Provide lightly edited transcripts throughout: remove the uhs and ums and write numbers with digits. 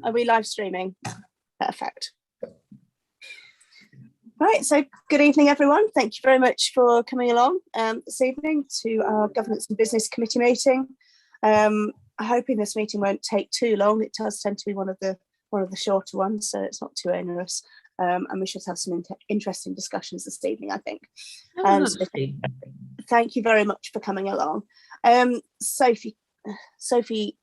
Are we live streaming? Perfect. Right, so good evening, everyone. Thank you very much for coming along this evening to our Governance and Business Committee meeting. I'm hoping this meeting won't take too long. It does tend to be one of the shorter ones, so it's not too onerous. And we should have some interesting discussions this evening, I think. So thank you very much for coming along. Sophie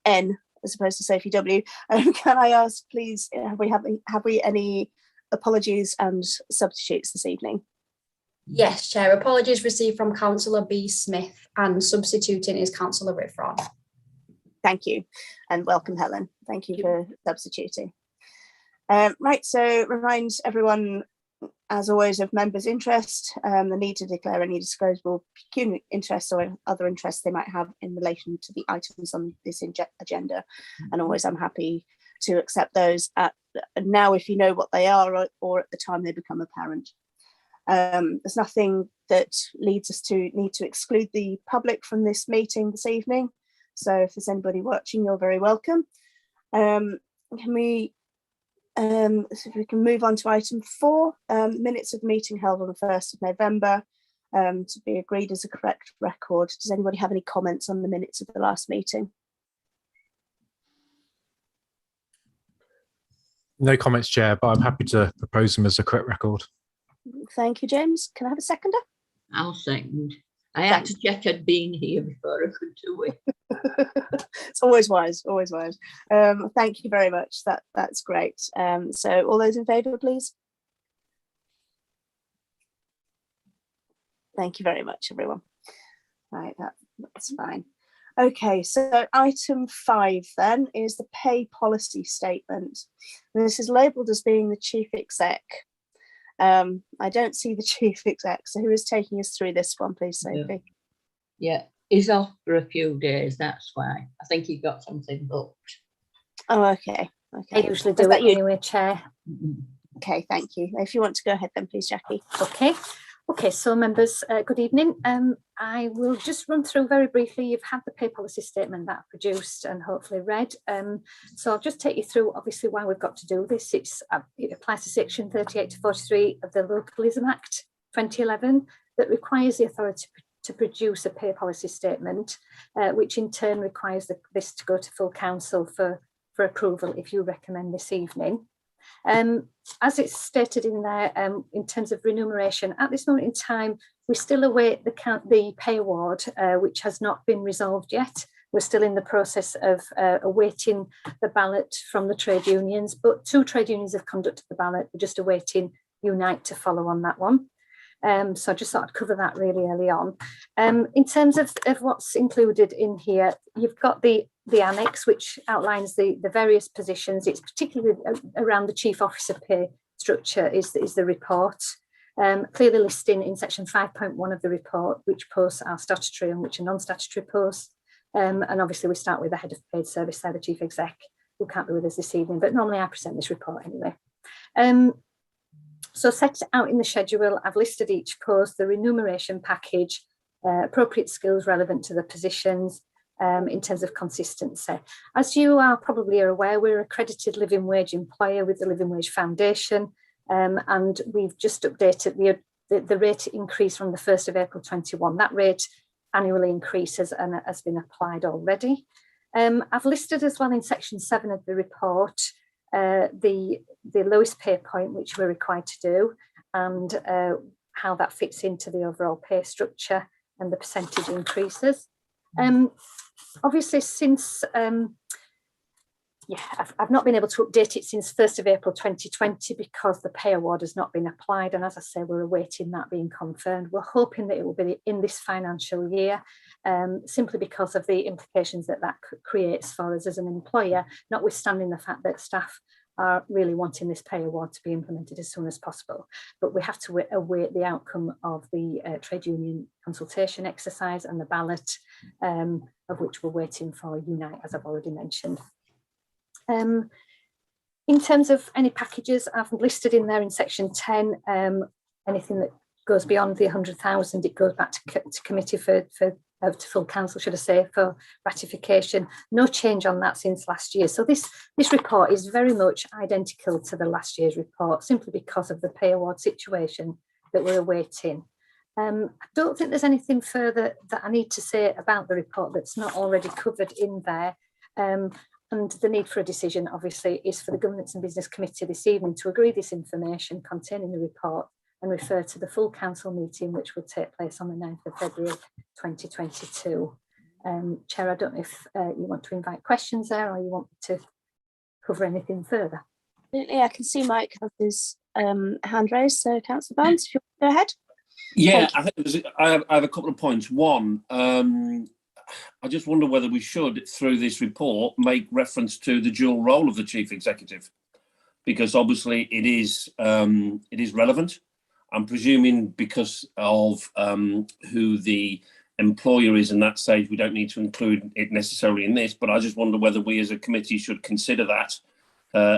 N, as opposed to Sophie W, can I ask, please, have we any apologies and substitutes this evening? Yes, Chair. Apologies received from Councillor B. Smith, and substituting is Councillor Riffron. Thank you, and welcome, Helen. Thank you for substituting. Right, so remind everyone, as always, of members' interest, the need to declare any disclosable pecuniary interests or other interests they might have in relation to the items on this agenda. And always, I'm happy to accept those now if you know what they are, or at the time they become apparent. There's nothing that leads us to need to exclude the public from this meeting this evening. So if there's anybody watching, you're very welcome. If we can move on to item 4, minutes of the meeting held on the 1st of November to be agreed as a correct record. Does anybody have any comments on the minutes of the last meeting? No comments, Chair, but I'm happy to propose them as a correct record. Thank you, James. Can I have a seconder? I'll second. I had to check I'd been here before I could do it. It's always wise, always wise. Thank you very much. That's great. So all those in favour, please. Thank you very much, everyone. Right, that's fine. Okay, so item 5 then is the pay policy statement. And this is labelled as being the chief exec. I don't see the chief exec, so who is taking us through this one, please, Sophie? Yeah, he's off for a few days, that's why. I think he got something booked. Oh, okay. I usually do it anyway, Chair. Okay, thank you. If you want to go ahead then, please, Jackie. Okay, so members, good evening. I will just run through very briefly. You've had the pay policy statement that I've produced and hopefully read. So I'll just take you through, obviously, why we've got to do this. It applies to section 38 to 43 of the Localism Act 2011 that requires the authority to produce a pay policy statement, which in turn requires this to go to full council for approval if you recommend this evening. As it's stated in there, in terms of remuneration, at this moment in time, we still await the pay award, which has not been resolved yet. We're still in the process of awaiting the ballot from the trade unions, but 2 trade unions have conducted the ballot. We're just awaiting Unite to follow on that one. So I just thought I'd cover that really early on. In terms of what's included in here, you've got the annex, which outlines the various positions. It's particularly around the chief officer pay structure is the report. Clearly listing in section 5.1 of the report which posts are statutory and which are non-statutory posts. And obviously we start with the head of paid service there, the chief exec, who can't be with us this evening, but normally I present this report anyway. So set out in the schedule, I've listed each post, the remuneration package, appropriate skills relevant to the positions in terms of consistency. As you are probably aware, we're an accredited living wage employer with the Living Wage Foundation, and we've just updated the rate increase from the 1st of April 21. That rate annually increases and has been applied already. I've listed as well in section 7 of the report the lowest pay point which we're required to do, and how that fits into the overall pay structure and the percentage increases. Obviously, since I've not been able to update it since 1st of April 2020 because the pay award has not been applied, and as I say, we're awaiting that being confirmed. We're hoping that it will be in this financial year, simply because of the implications that creates for us as an employer, notwithstanding the fact that staff are really wanting this pay award to be implemented as soon as possible. But we have to await the outcome of the trade union consultation exercise and the ballot, of which we're waiting for Unite, as I've already mentioned. In terms of any packages, I've listed in there in section 10, anything that goes beyond the 100,000, it goes back to committee for to full council, should I say, for ratification. No change on that since last year. So this report is very much identical to the last year's report, simply because of the pay award situation that we're awaiting. I don't think there's anything further that I need to say about the report that's not already covered in there. And the need for a decision, obviously, is for the Governance and Business Committee this evening to agree this information containing the report and refer to the full council meeting, which will take place on the 9th of February 2022. Chair, I don't know if you want to invite questions there, or you want me to cover anything further. Absolutely, I can see Mike has his hand raised, so Councillor Barnes, if you want to go ahead. Yeah, I think I have a couple of points. One, I just wonder whether we should, through this report, make reference to the dual role of the chief executive, because obviously it is relevant. I'm presuming because of who the employer is in that stage, we don't need to include it necessarily in this, but I just wonder whether we as a committee should consider that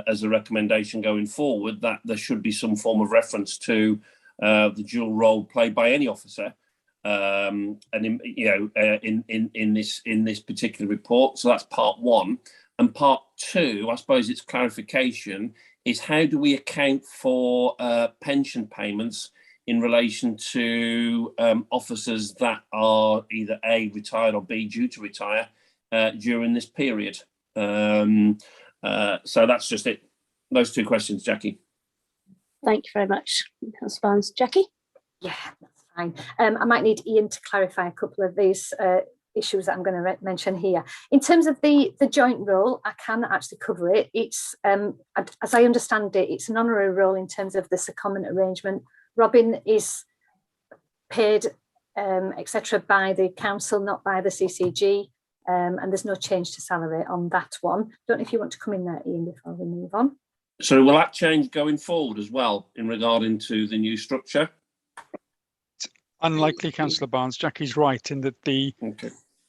as a recommendation going forward, that there should be some form of reference to the dual role played by any officer, and in this particular report. So that's part one. And part two, I suppose it's clarification, is how do we account for pension payments in relation to officers that are either A, retired, or B, due to retire during this period. So that's just it. Those two questions, Jackie. Thank you very much, Councillor Barnes. Jackie? Yeah, that's fine. I might need Ian to clarify a couple of these issues that I'm going to mention here. In terms of the joint role, I can actually cover it. It's, as I understand it, it's an honorary role in terms of the secondment arrangement. Robin is paid, etc., by the council, not by the CCG, and there's no change to salary on that one. Don't know if you want to come in there, Ian, before we move on. So will that change going forward as well in regarding to the new structure? It's unlikely, Councillor Barnes. Jackie's right in that the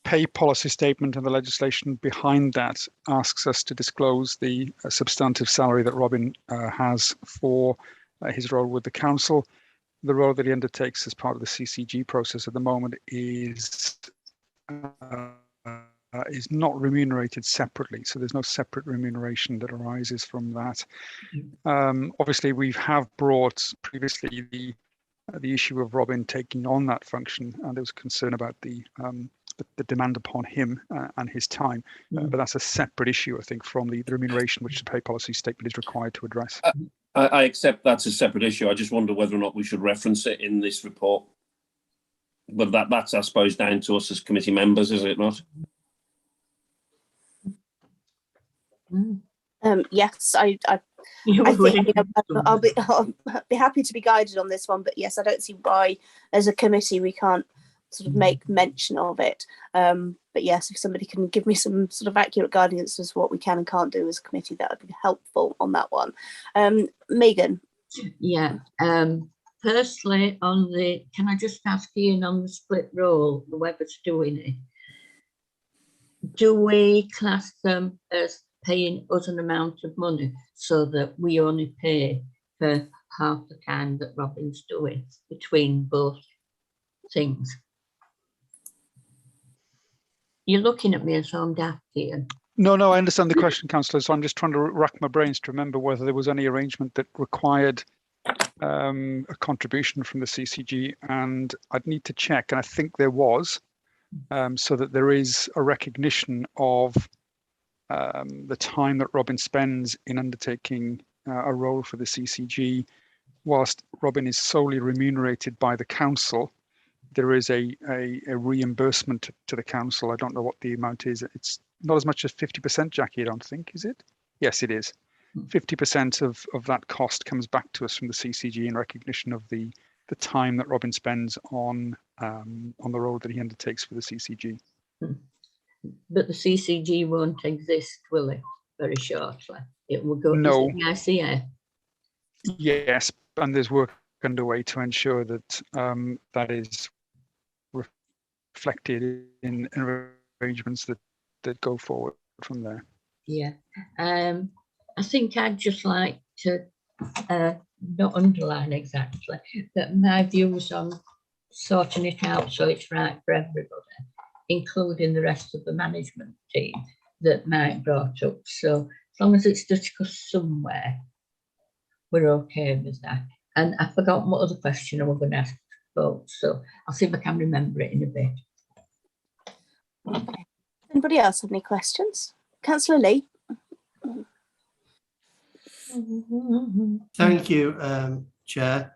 pay policy statement and the legislation behind that asks us to disclose the substantive salary that Robin has for his role with the council. The role that he undertakes as part of the CCG process at the moment is not remunerated separately, so there's no separate remuneration that arises from that. Obviously, we have brought previously the issue of Robin taking on that function, and there was concern about the demand upon him and his time, but that's a separate issue, I think, from the remuneration which the pay policy statement is required to address. I accept that's a separate issue. I just wonder whether or not we should reference it in this report. But that's, I suppose, down to us as committee members, is it not? Yes, I think I'll be happy to be guided on this one, but yes, I don't see why as a committee we can't sort of make mention of it. But yes, if somebody can give me some sort of accurate guidance as to what we can and can't do as a committee, that would be helpful on that one. Megan? Yeah, personally on the, can I just ask Ian on the split role, whoever's doing it, do we class them as paying us an amount of money so that we only pay for half the time that Robin's doing between both things? You're looking at me as I'm daft here. No, I understand the question, Councillor. So I'm just trying to rack my brains to remember whether there was any arrangement that required a contribution from the CCG, and I'd need to check, and I think there was, so that there is a recognition of the time that Robin spends in undertaking a role for the CCG. Whilst Robin is solely remunerated by the council, there is a reimbursement to the council. I don't know what the amount is. It's not as much as 50%, Jackie, I don't think, is it? Yes, it is. 50% of that cost comes back to us from the CCG in recognition of the time that Robin spends on the role that he undertakes for the CCG. But the CCG won't exist, will it, very shortly? It will go to the ICA. Yes, and there's work underway to ensure that that is reflected in arrangements that go forward from there. Yeah, I think I'd just like to not underline exactly, but my views on sorting it out so it's right for everybody including the rest of the management team that Mike brought up. So as long as it's discussed somewhere, we're okay with that. And I forgot what other question I was going to ask about, so I'll see if I can remember it in a bit. Okay. Anybody else have any questions? Councillor Lee. Thank you, Chair.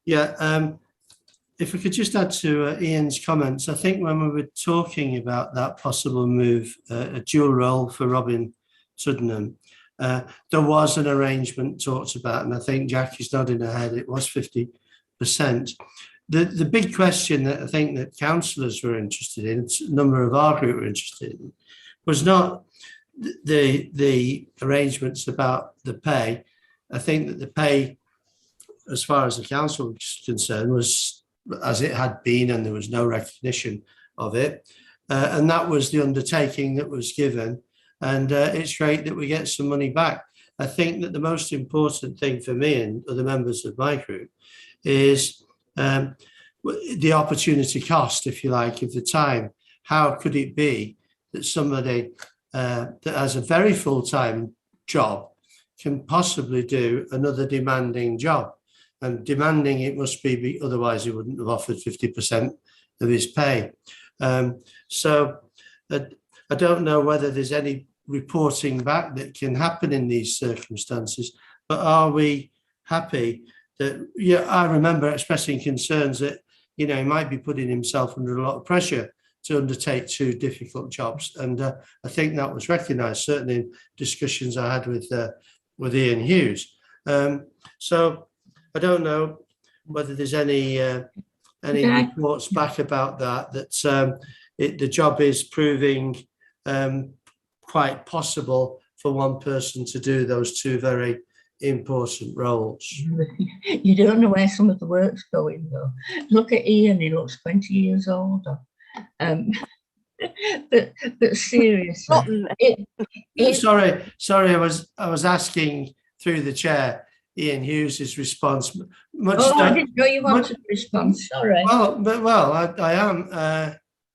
Yeah, if we could just add to Ian's comments, I think when we were talking about that possible move, a dual role for Robin Tuddenham, there was an arrangement talked about, and I think Jackie's nodding her head, it was 50%. The big question that I think that councillors were interested in, a number of our group were interested in, was not the arrangements about the pay. I think that the pay, as far as the council was concerned, was as it had been, and there was no recognition of it. And that was the undertaking that was given. And it's great that we get some money back. I think that the most important thing for me and other members of my group is the opportunity cost, if you like, of the time. How could it be that somebody that has a very full-time job can possibly do another demanding job? And demanding it must be, otherwise he wouldn't have offered 50% of his pay. So I don't know whether there's any reporting back that can happen in these circumstances, but are we happy that, yeah, I remember expressing concerns that, you know, he might be putting himself under a lot of pressure to undertake two difficult jobs. And I think that was recognised, certainly in discussions I had with Ian Hughes. So I don't know whether there's any reports back about that the job is proving quite possible for one person to do those two very important roles. You don't know where some of the work's going though. Look at Ian, he looks 20 years older. But seriously, sorry, I was asking through the chair Ian Hughes' response. I didn't know you wanted a response. Sorry. Well, I am.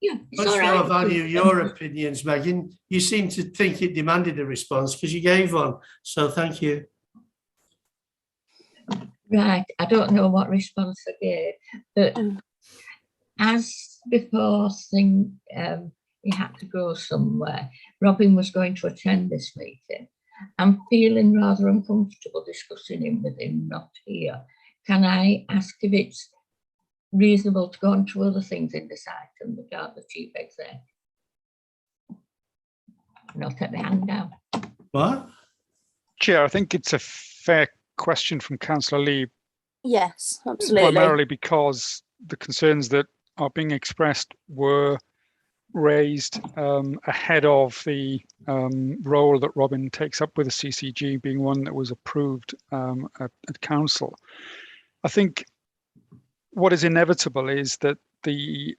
Yeah, much more I value your opinions, Megan. You seem to think it demanded a response because you gave one. So thank you. Right, I don't know what response I gave, but as before, he had to go somewhere. Robin was going to attend this meeting. I'm feeling rather uncomfortable discussing him with him not here. Can I ask if it's reasonable to go on to other things in this item regarding the chief exec? And I'll take my hand down. What? Chair, I think it's a fair question from Councillor Lee. Yes, absolutely. Primarily because the concerns that are being expressed were raised ahead of the role that Robin takes up with the CCG, being one that was approved at council. I think what is inevitable is that the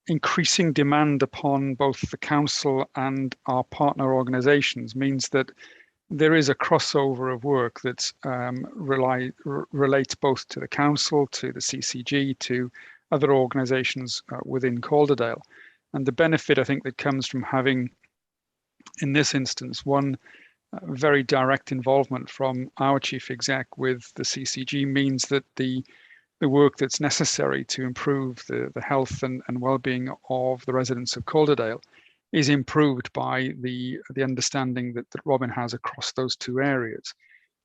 increasing demand upon both the council and our partner organisations means that there is a crossover of work that relates both to the council, to the CCG, to other organisations within Calderdale. And the benefit, I think, that comes from having, in this instance, one very direct involvement from our chief exec with the CCG means that the work that's necessary to improve the health and well-being of the residents of Calderdale is improved by the understanding that Robin has across those two areas.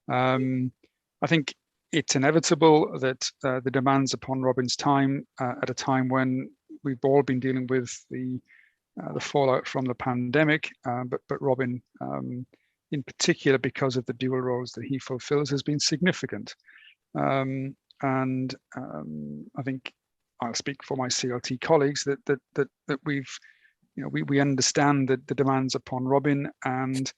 I think it's inevitable that the demands upon Robin's time at a time when we've all been dealing with the fallout from the pandemic, but Robin in particular, because of the dual roles that he fulfills, has been significant. And I think I'll speak for my CLT colleagues that we've, we understand that the demands upon Robin, and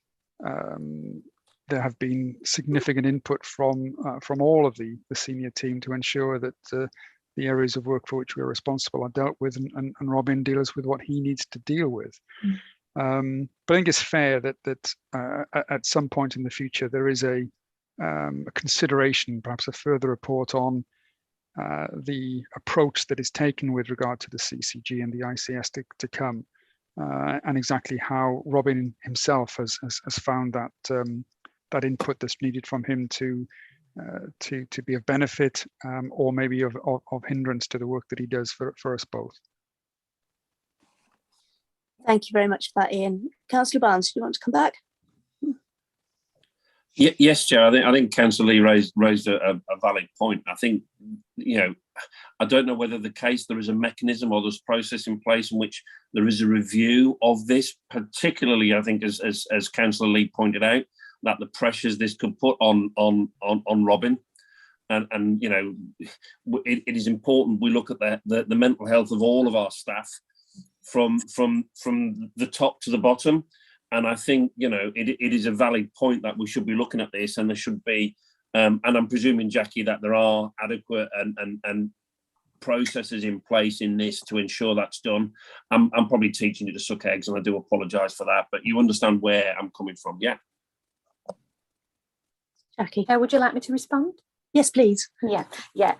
there have been significant input from all of the senior team to ensure that the areas of work for which we're responsible are dealt with, and Robin deals with what he needs to deal with. But I think it's fair that at some point in the future there is a consideration, perhaps a further report on the approach that is taken with regard to the CCG and the ICS to come, and exactly how Robin himself has found that that input that's needed from him to be of benefit, or maybe of hindrance to the work that he does for us both. Thank you very much for that, Ian. Councillor Barnes, do you want to come back? Yes, Chair. I think Councillor Lee raised a valid point. I think, I don't know whether the case there is a mechanism or there's process in place in which there is a review of this, particularly, I think, as Councillor Lee pointed out, that the pressures this could put on Robin. And it is important we look at the mental health of all of our staff from the top to the bottom. And I think, it is a valid point that we should be looking at this, and there should be, and I'm presuming, Jackie, that there are adequate and processes in place in this to ensure that's done. I'm probably teaching you to suck eggs, and I do apologise for that, but you understand where I'm coming from, yeah? Jackie? Would you like me to respond? Yes, please. Yeah,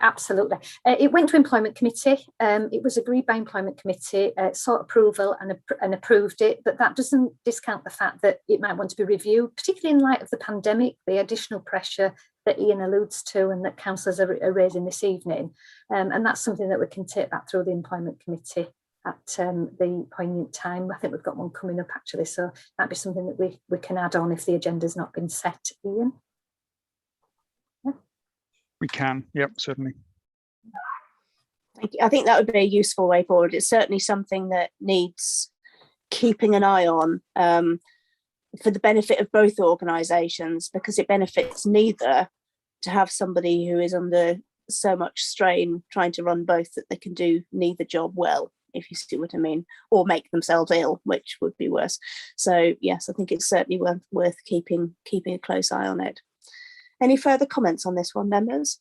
absolutely. It went to Employment Committee. It was agreed by Employment Committee, sought approval and approved it, but that doesn't discount the fact that it might want to be reviewed, particularly in light of the pandemic, the additional pressure that Ian alludes to and that councillors are raising this evening. And that's something that we can take back through the Employment Committee at the poignant time. I think we've got one coming up, actually, so that'd be something that we can add on if the agenda's not been set, Ian. We can, yep, certainly. Thank you. I think that would be a useful way forward. It's certainly something that needs keeping an eye on for the benefit of both organisations, because it benefits neither to have somebody who is under so much strain trying to run both that they can do neither job well, if you see what I mean, or make themselves ill, which would be worse. So yes, I think it's certainly worth keeping a close eye on it. Any further comments on this one, members?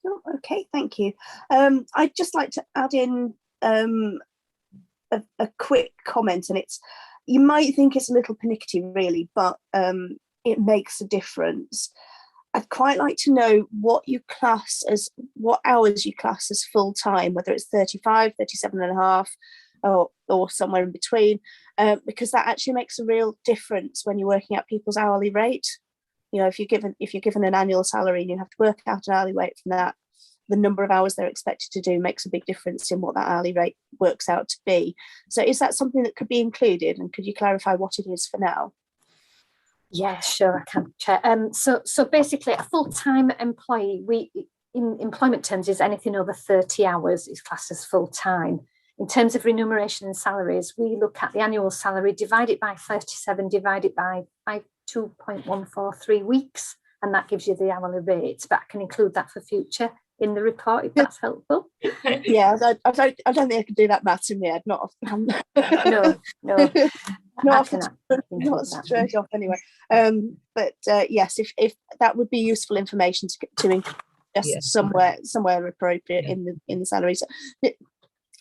Oh, okay, thank you. I'd just like to add in a quick comment, and you might think it's a little pernickety really, but it makes a difference. I'd quite like to know what hours you class as full time, whether it's 35, 37 and a half, or somewhere in between, because that actually makes a real difference when you're working out people's hourly rate. If you're given an annual salary and you have to work out an hourly rate from that, the number of hours they're expected to do makes a big difference in what that hourly rate works out to be. So is that something that could be included, and could you clarify what it is for now? Yeah, sure, I can, Chair. So basically, a full-time employee, in employment terms, is anything over 30 hours is classed as full-time. In terms of remuneration and salaries, we look at the annual salary, divide it by 37, divide it by 2.143 weeks, and that gives you the hourly rate. But I can include that for future in the report, if that's helpful. Yeah, I don't think I can do that maths in my head, not off. No. Not straight off anyway. But yes, if that would be useful information to include just somewhere appropriate in the salaries.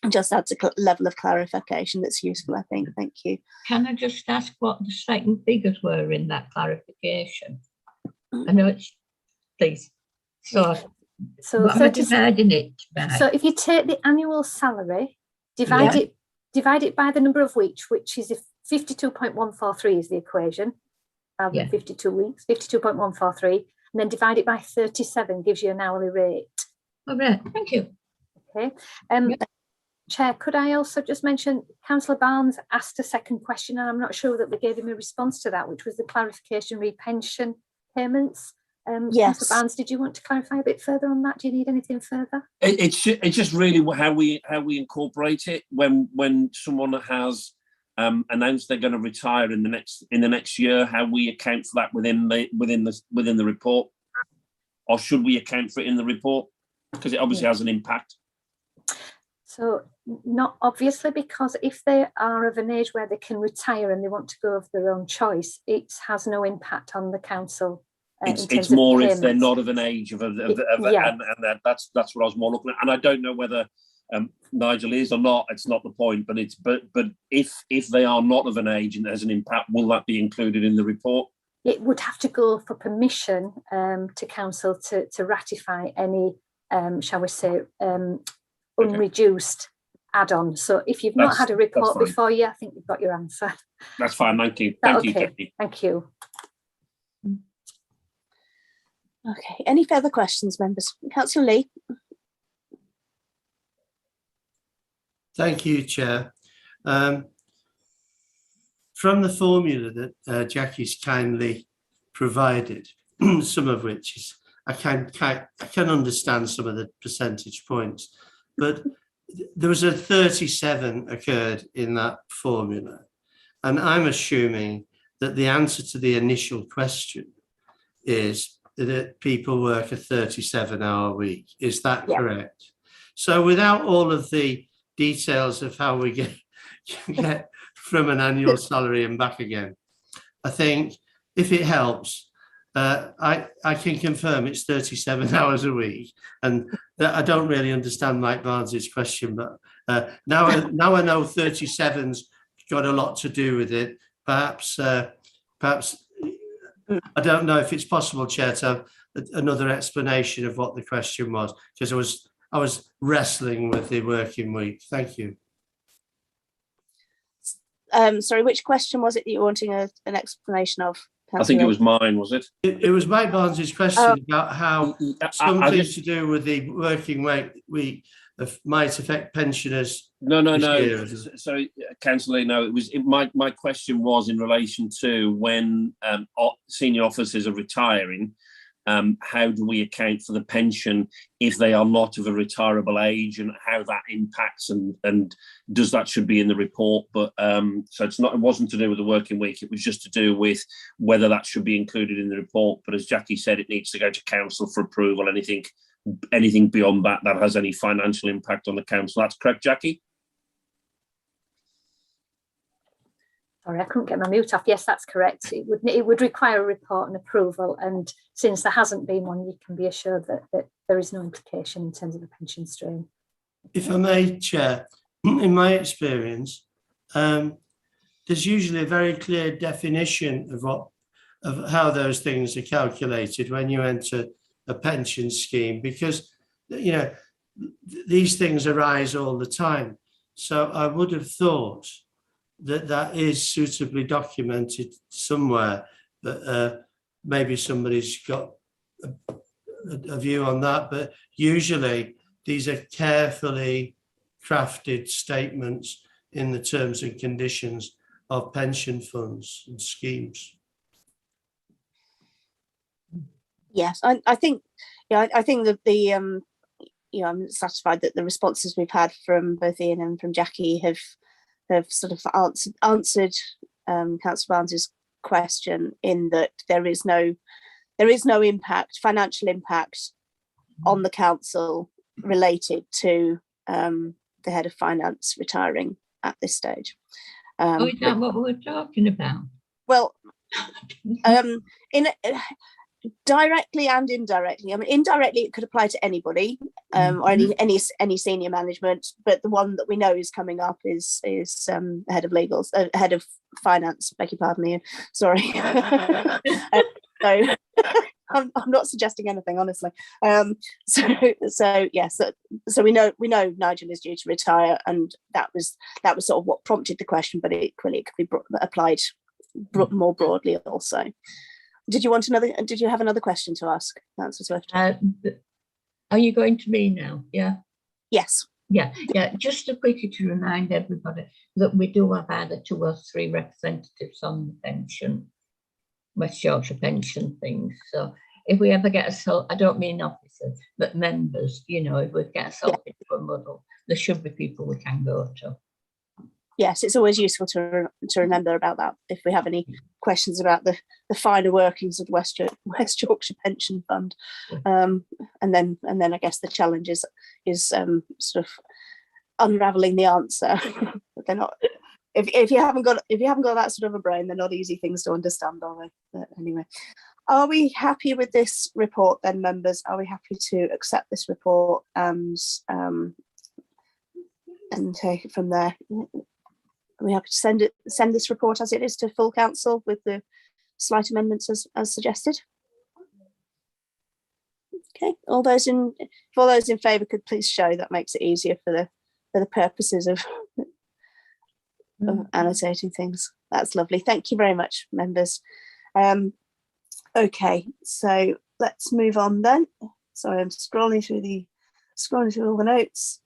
Just adds a level of clarification that's useful, I think. Thank you. Can I just ask what the second figures were in that clarification? I know it's, please. So what am I dividing it by? So if you take the annual salary, divide it by the number of weeks, which is 52.143 is the equation, rather than 52 weeks, 52.143, and then divide it by 37 gives you an hourly rate. All right, thank you. Okay. Chair, could I also just mention, Councillor Barnes asked a second question, and I'm not sure that we gave him a response to that, which was the clarification re pension payments. Yes. Councillor Barnes, did you want to clarify a bit further on that? Do you need anything further? It's just really how we incorporate it when someone has announced they're going to retire in the next year, how we account for that within the report, or should we account for it in the report, because it obviously has an impact. So not obviously, because if they are of an age where they can retire and they want to go of their own choice, it has no impact on the council. It's more if they're not of an age and that's what I was more looking at. And I don't know whether Nigel is or not. It's not the point. But if they are not of an age and there's an impact, will that be included in the report? it would have to go for permission to council to ratify any, shall we say, unreduced add-on. So if you've not had a report before you, I think you've got your answer. That's fine. Thank you. Thank You, okay? Jackie. Thank you. Okay, any further questions, members? Councillor Lee. Thank you, Chair. From the formula that Jackie's kindly provided, some of which is, I can understand some of the percentage points, but there was a 37 occurred in that formula. And I'm assuming that the answer to the initial question is that people work a 37-hour week. Is that correct? So without all of the details of how we get from an annual salary and back again, I think if it helps, I can confirm it's 37 hours a week, and that I don't really understand Mike Barnes's question, but now I know 37's got a lot to do with it. Perhaps I don't know if it's possible, Chair, to have another explanation of what the question was, because I was wrestling with the working week. Thank you. Sorry, which question was it that you're wanting an explanation of? I think it was mine, was it? It was Mike Barnes's question about how something to do with the working week might affect pensioners. No. Sorry, Councillor, no. My question was in relation to when senior officers are retiring. How do we account for the pension if they are not of a retirable age, and how that impacts, and does that should be in the report? But so it wasn't to do with the working week. It was just to do with whether that should be included in the report. But as Jackie said, it needs to go to council for approval. Anything beyond that has any financial impact on the council. That's correct, Jackie? Sorry, I couldn't get my mute off. Yes, that's correct. It would require a report and approval, and since there hasn't been one, you can be assured that there is no implication in terms of the pension stream. If I may, Chair, in my experience, there's usually a very clear definition of how those things are calculated when you enter a pension scheme, because these things arise all the time. So I would have thought that is suitably documented somewhere, but maybe somebody's got a view on that. But usually these are carefully crafted statements in the terms and conditions of pension funds and schemes. Yes, I think that I'm satisfied that the responses we've had from both Ian and from Jackie have sort of answered Councillor Barnes's question, in that there is no financial impact on the council related to the head of finance retiring at this stage. Is that what we're talking about? Well, directly and indirectly. I mean, indirectly it could apply to anybody, or any senior management, but the one that we know is coming up is head of legals, head of finance. Beg your pardon, Ian. Sorry. So I'm not suggesting anything, honestly. So yes, so we know Nigel is due to retire, and that was sort of what prompted the question, but equally it could be applied more broadly also. Did you have another question to ask, Councillor Swift? Are you going to me now? Yeah. Yes. Yeah. Just quickly to remind everybody that we do have either 2 or 3 representatives on the pension, West Yorkshire pension things. So if we ever get I don't mean officers, but members, if we get ourselves into a muddle, there should be people we can go to. Yes, it's always useful to remember about that if we have any questions about the finer workings of the West Yorkshire Pension Fund, and then I guess the challenge is sort of unravelling the answer. But they're not. If you haven't got that sort of a brain, they're not easy things to understand, are they? But anyway, are we happy with this report then, members? Are we happy to accept this report and take it from there? Are we happy to send this report as it is to full council with the slight amendments as suggested? Okay, if all those in favour could please show. That makes it easier for the purposes of annotating things. That's lovely. Thank you very much, members. Okay, so let's move on then. Sorry, I'm scrolling through all the notes,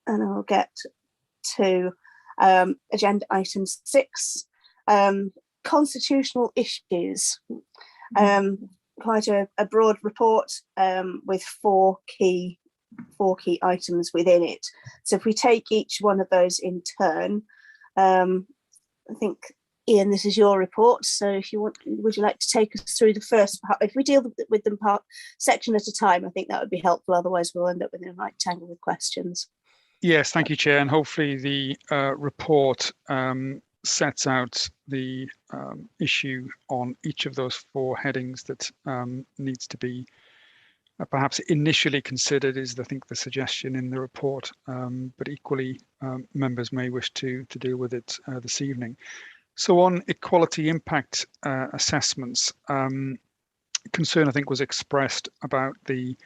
and I'll get to agenda item 6, constitutional issues. Quite a broad report with four key items within it. So if we take each one of those in turn, I think, Ian, this is your report. So if you want, would you like to take us through the first part? If we deal with them section at a time, I think that would be helpful. Otherwise, we'll end up with a right tangle with questions. Yes, thank you, Chair. And hopefully the report sets out the issue on each of those 4 headings that needs to be perhaps initially considered, is I think the suggestion in the report, but equally members may wish to deal with it this evening. So on equality impact assessments, concern I think was expressed about the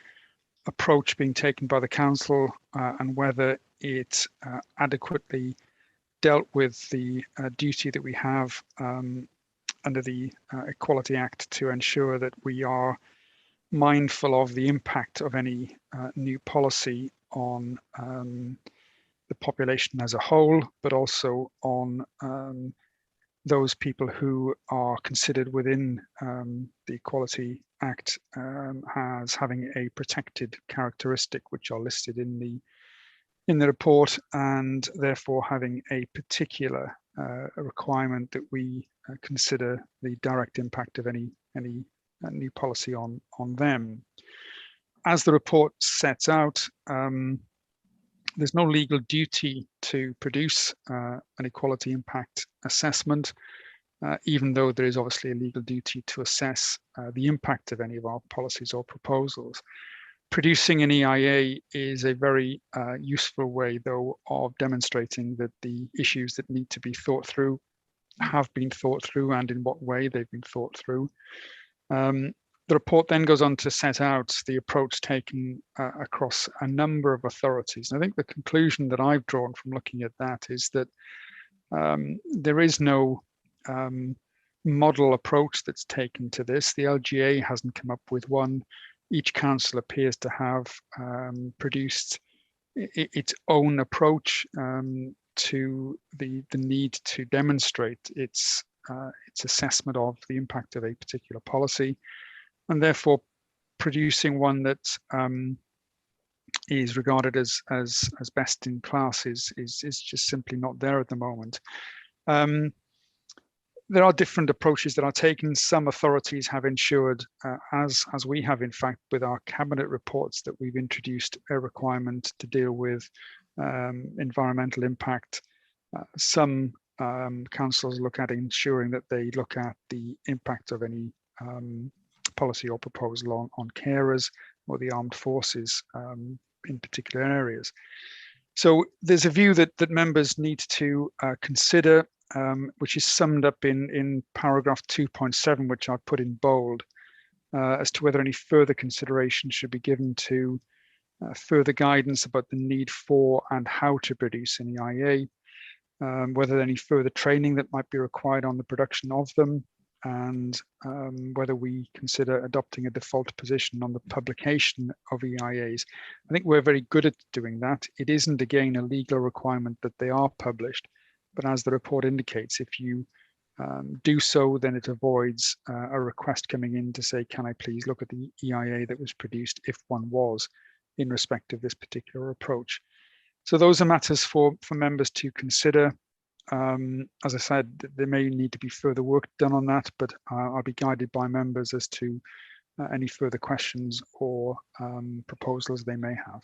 approach being taken by the council and whether it adequately dealt with the duty that we have under the Equality Act to ensure that we are mindful of the impact of any new policy on the population as a whole, but also on those people who are considered within the Equality Act as having a protected characteristic, which are listed in the report, and therefore having a particular requirement that we consider the direct impact of any new policy on them. As the report sets out, there's no legal duty to produce an equality impact assessment, even though there is obviously a legal duty to assess the impact of any of our policies or proposals. Producing an EIA is a very useful way, though, of demonstrating that the issues that need to be thought through have been thought through and in what way they've been thought through. The report then goes on to set out the approach taken across a number of authorities. And I think the conclusion that I've drawn from looking at that is that there is no model approach that's taken to this. The LGA hasn't come up with one. Each council appears to have produced its own approach to the need to demonstrate its assessment of the impact of a particular policy, and therefore producing one that is regarded as best in class is just simply not there at the moment. There are different approaches that are taken. Some authorities have ensured, as we have in fact with our cabinet reports, that we've introduced a requirement to deal with environmental impact. Some councils look at ensuring that they look at the impact of any policy or proposal on carers or the armed forces in particular areas. So there's a view that members need to consider, which is summed up in paragraph 2.7, which I put in bold, as to whether any further consideration should be given to further guidance about the need for and how to produce an EIA, whether any further training that might be required on the production of them, and whether we consider adopting a default position on the publication of EIAs. I think we're very good at doing that. It isn't, again, a legal requirement that they are published, but as the report indicates, if you do so, then it avoids a request coming in to say, can I please look at the EIA that was produced, if one was, in respect of this particular approach. So those are matters for members to consider. As I said, there may need to be further work done on that, but I'll be guided by members as to any further questions or proposals they may have.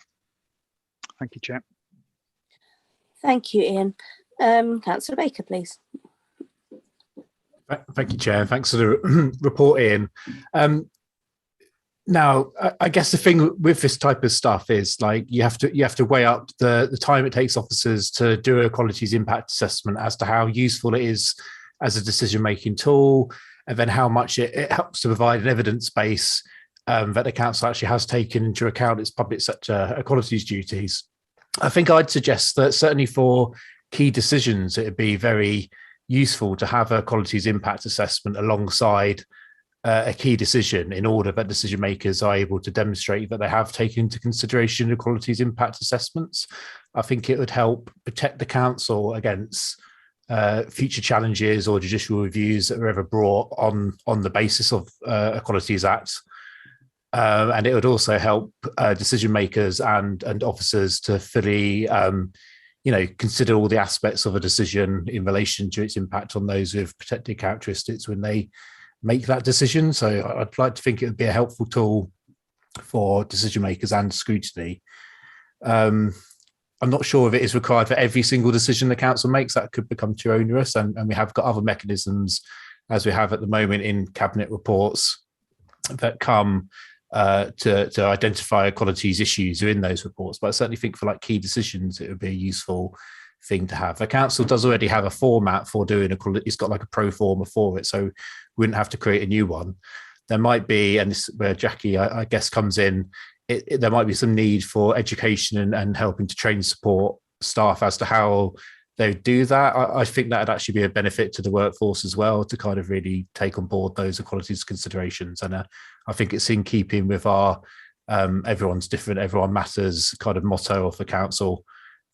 Thank you, Chair. Thank you, Ian. Councillor Baker, please. Thank you, Chair. Thanks for the report, Ian. Now, I guess the thing with this type of stuff is, like, you have to weigh up the time it takes officers to do a qualities impact assessment as to how useful it is as a decision-making tool, and then how much it helps to provide an evidence base that the council actually has taken into account its public sector equalities duties. I think I'd suggest that certainly for key decisions, it would be very useful to have a equalities impact assessment alongside a key decision, in order that decision makers are able to demonstrate that they have taken into consideration equalities impact assessments. I think it would help protect the council against future challenges or judicial reviews that are ever brought on the basis of Equalities Act. And it would also help decision makers and officers to fully consider all the aspects of a decision in relation to its impact on those with protected characteristics when they make that decision. So I'd like to think it would be a helpful tool for decision makers and scrutiny. I'm not sure if it is required for every single decision the council makes. That could become too onerous, and we have got other mechanisms, as we have at the moment in cabinet reports, that come to identify equalities issues in those reports. But I certainly think for like key decisions, it would be a useful thing to have. The council does already have a format for doing equality. It's got like a pro forma for it, so we wouldn't have to create a new one. There might be, and this is where Jackie, I guess, comes in, there might be some need for education and helping to train support staff as to how they do that. I think that would actually be a benefit to the workforce as well, to kind of really take on board those equalities considerations. And I think it's in keeping with our everyone's different, everyone matters kind of motto of the council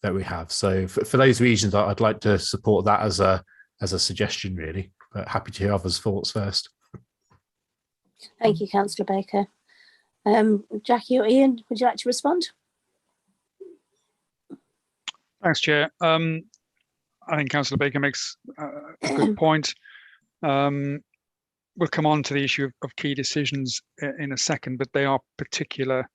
that we have. So for those reasons, I'd like to support that as a suggestion, really. But happy to hear others' thoughts first. Thank you, Councillor Baker. Jackie or Ian, would you like to respond? Thanks, Chair. I think Councillor Baker makes a good point. We'll come on to the issue of key decisions in a second, but they are particular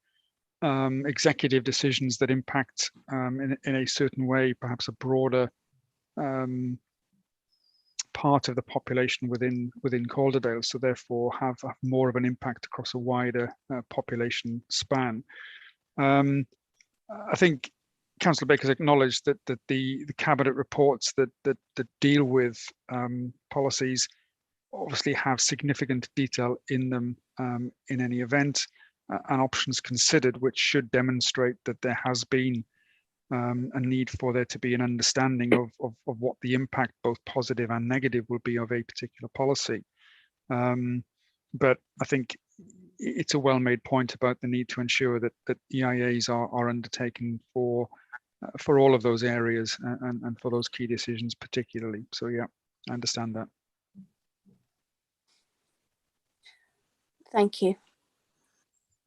executive decisions that impact in a certain way, perhaps a broader part of the population within Calderdale, so therefore have more of an impact across a wider population span. I think Councillor Baker's acknowledged that the cabinet reports that deal with policies obviously have significant detail in them in any event, and options considered, which should demonstrate that there has been a need for there to be an understanding of what the impact, both positive and negative, will be of a particular policy. But I think it's a well-made point about the need to ensure that EIAs are undertaken for all of those areas and for those key decisions particularly. So yeah, I understand that. Thank you.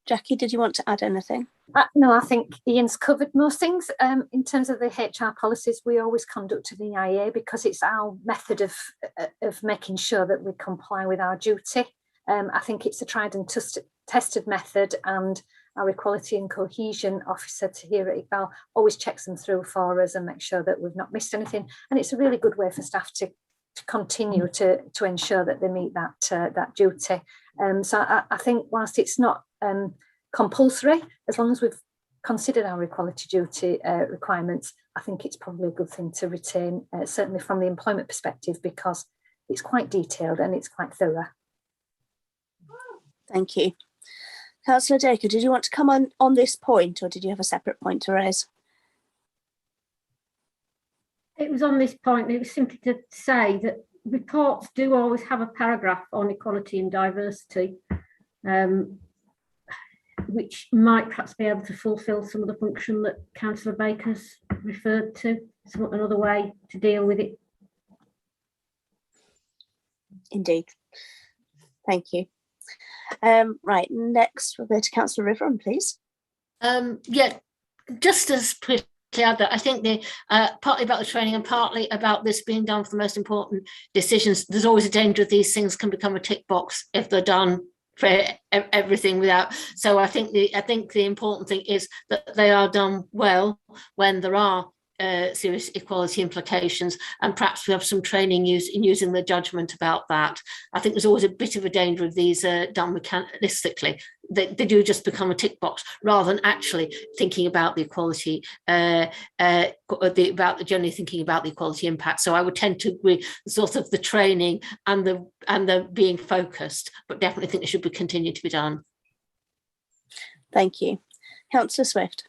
Jackie, did you want to add anything? No, I think Ian's covered most things. In terms of the HR policies, we always conduct an EIA because it's our method of making sure that we comply with our duty. I think it's a tried and tested method, and our Equality and Cohesion Officer here at ICBAL always checks them through for us and makes sure that we've not missed anything. And it's a really good way for staff to continue to ensure that they meet that duty. So I think whilst it's not compulsory, as long as we've considered our equality duty requirements, I think it's probably a good thing to retain, certainly from the employment perspective, because it's quite detailed and it's quite thorough. Thank you. Councillor Dacre, did you want to come on this point, or did you have a separate point to raise? It was on this point. It was simply to say that reports do always have a paragraph on equality and diversity, which might perhaps be able to fulfil some of the function that Councillor Baker's referred to, another way to deal with it. Indeed. Thank you. Right, next we'll go to Councillor Riverham, please. Yeah, just as quickly add that I think the partly about the training and partly about this being done for the most important decisions. There's always a danger that these things can become a tick box if they're done for everything without. So I think the important thing is that they are done well when there are serious equality implications, and perhaps we have some training in using the judgment about that. I think there's always a bit of a danger of these done mechanistically. They do just become a tick box rather than actually thinking about the equality, generally thinking about the equality impact. So I would tend to agree sort of the training and the being focused, but definitely think it should be continue to be done. Thank you. Councillor Swift.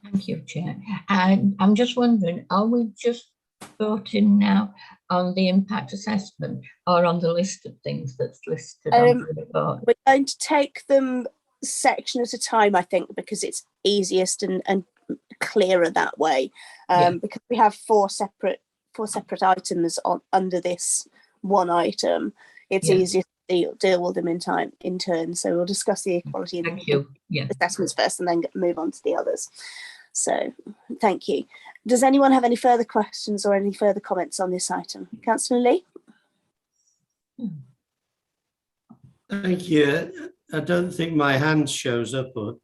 Thank you, Chair. And I'm just wondering, are we just voting now on the impact assessment or on the list of things that's listed on the report? We're going to take them section at a time, I think, because it's easiest and clearer that way. Because we have four separate items under this one item. It's easier to deal with them in turn. So we'll discuss the equality assessments first and then move on to the others. So thank you. Does anyone have any further questions or any further comments on this item? Councillor Lee? Thank you. I don't think my hand shows up or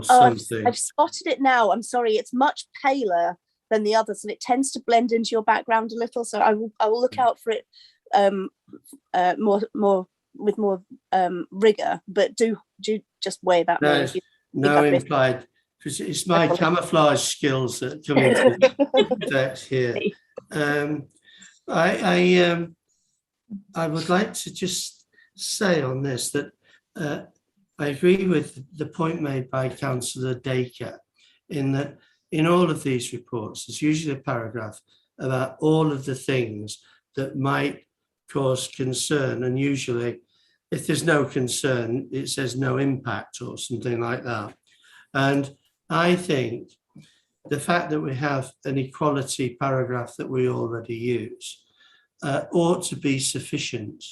something. I've spotted it now. I'm sorry, it's much paler than the others and it tends to blend into your background a little. So I will look out for it more rigor, but do just wave at me. No implied, because it's my camouflage skills that come into effect here. I would like to just say on this that I agree with the point made by Councillor Dacre in that in all of these reports, there's usually a paragraph about all of the things that might cause concern, and usually if there's no concern, it says no impact or something like that. And I think the fact that we have an equality paragraph that we already use ought to be sufficient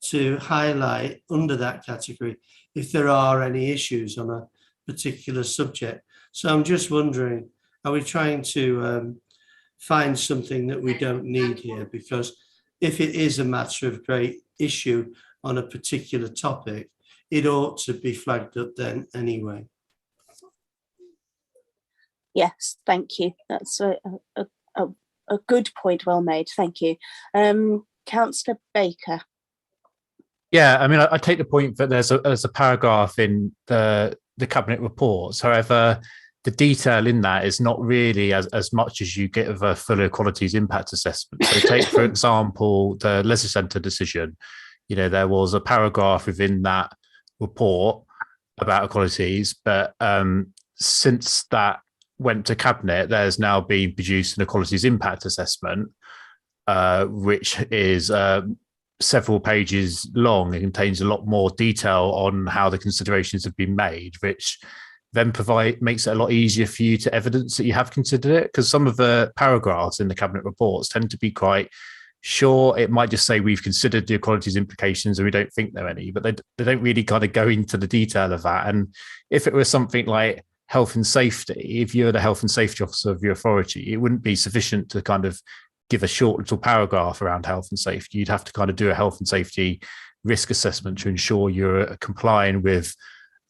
to highlight under that category if there are any issues on a particular subject. So I'm just wondering, are we trying to find something that we don't need here? Because if it is a matter of great issue on a particular topic, it ought to be flagged up then anyway. Yes, thank you. That's a good point, well made. Thank you. Councillor Baker. Yeah, I mean, I take the point that there's a paragraph in the cabinet reports. However, the detail in that is not really as much as you get of a full equalities impact assessment. So take, for example, the leisure centre decision. You know, there was a paragraph within that report about equalities, but since that went to cabinet, there's now been produced an equalities impact assessment, which is several pages long. It contains a lot more detail on how the considerations have been made, which then makes it a lot easier for you to evidence that you have considered it, because some of the paragraphs in the cabinet reports tend to be quite short. It might just say we've considered the equalities implications and we don't think there are any, but they don't really kind of go into the detail of that. And if it was something like health and safety, if you're the health and safety officer of your authority, it wouldn't be sufficient to kind of give a short little paragraph around health and safety. You'd have to kind of do a health and safety risk assessment to ensure you're complying with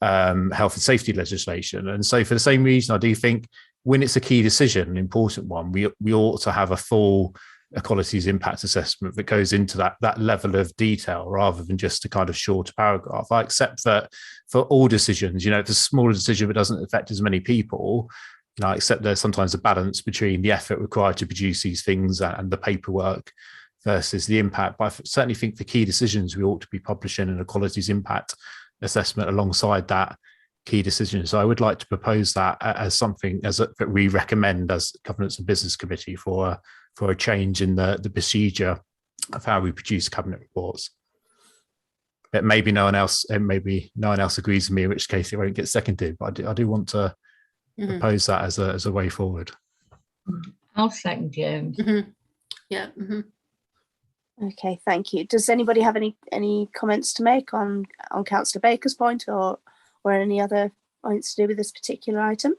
health and safety legislation. And so for the same reason, I do think when it's a key decision, an important one, we ought to have a full equalities impact assessment that goes into that level of detail rather than just a kind of short paragraph. I accept that for all decisions, you know, if it's a smaller decision that doesn't affect as many people, you know, I accept there's sometimes a balance between the effort required to produce these things and the paperwork versus the impact. But I certainly think for key decisions, we ought to be publishing an equalities impact assessment alongside that key decision. So I would like to propose that as something that we recommend as Governance and Business Committee for a change in the procedure of how we produce cabinet reports. It maybe no one else agrees with me, in which case it won't get seconded. But I do want to propose that as a way forward. I'll second James. Yeah. Okay, thank you. Does anybody have any comments to make on Councillor Baker's point or any other points to do with this particular item?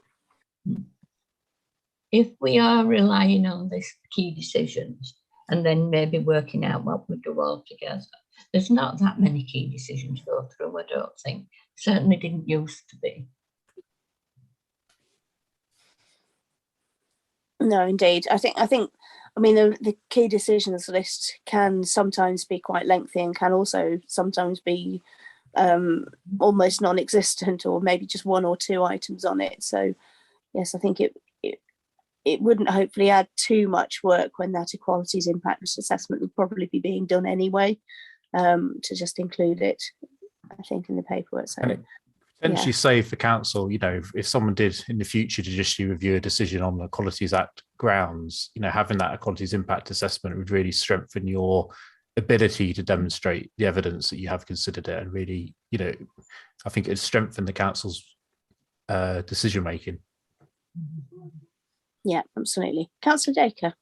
If we are relying on these key decisions and then maybe working out what we do all together, there's not that many key decisions to go through, I don't think. Certainly didn't used to be. No, indeed. I think. I mean, the key decisions list can sometimes be quite lengthy and can also sometimes be almost non-existent, or maybe just one or two items on it. So, yes, I think it wouldn't hopefully add too much work when that equalities impact assessment would probably be being done anyway, to just include it, I think, in the paperwork. So. And it potentially save the council, you know, if someone did in the future judicially review a decision on the Equalities Act grounds, you know, having that equalities impact assessment would really strengthen your ability to demonstrate the evidence that you have considered it, and really, you know, I think it'd strengthen the council's decision making. Yeah, absolutely. Councillor Dacre.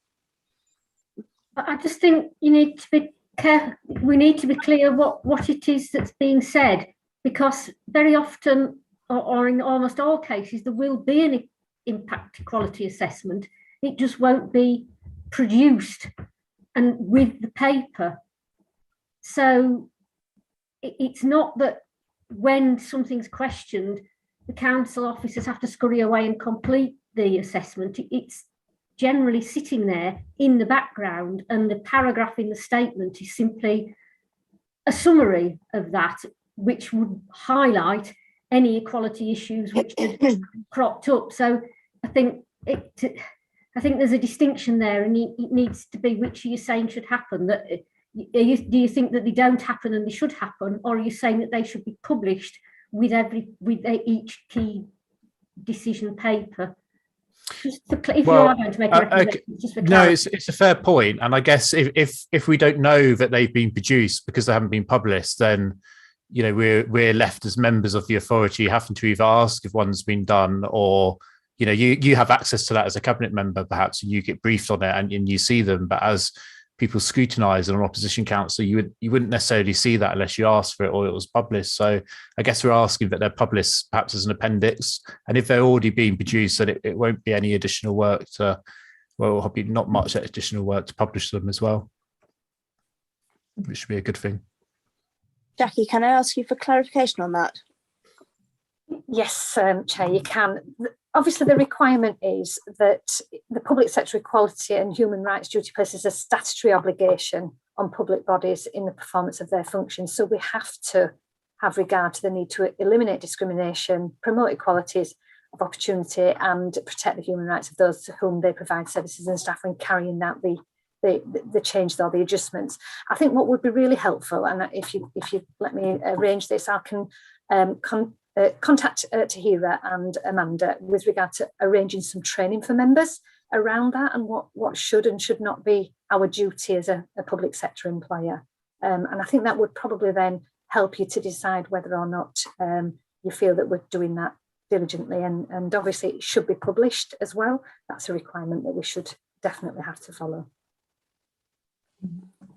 I just think you need to be careful. We need to be clear what it is that's being said, because very often, or in almost all cases, there will be an impact equality assessment. It just won't be produced and with the paper. So it's not that when something's questioned, the council officers have to scurry away and complete the assessment. It's generally sitting there in the background, and the paragraph in the statement is simply a summary of that, which would highlight any equality issues which had cropped up. So I think there's a distinction there, and it needs to be which are you saying should happen. That do you think that they don't happen and they should happen, or are you saying that they should be published with each key decision paper? Just for, if you are going to make a recommendation, just for no, it's a fair point, and I guess if we don't know that they've been produced because they haven't been published, then you know we're left as members of the authority having to either ask if one's been done, or you know you have access to that as a cabinet member perhaps, and you get briefed on it and you see them, but as people scrutinise an opposition council, you wouldn't necessarily see that unless you asked for it or it was published. So I guess we're asking that they're published perhaps as an appendix, and if they're already being produced, then it won't be any additional work to, well, it'll be not much additional work to publish them as well, which should be a good thing. Jackie, can I ask you for clarification on that? Yes, Chair, you can. Obviously, the requirement is that the public sector equality and human rights duty places a statutory obligation on public bodies in the performance of their functions. So we have to have regard to the need to eliminate discrimination, promote equalities of opportunity, and protect the human rights of those to whom they provide services and staff when carrying out the changes or the adjustments. I think what would be really helpful, and if you let me arrange this, I can contact Tahira and Amanda with regard to arranging some training for members around that, and what should and should not be our duty as a public sector employer. And I think that would probably then help you to decide whether or not you feel that we're doing that diligently. And obviously it should be published as well. That's a requirement that we should definitely have to follow.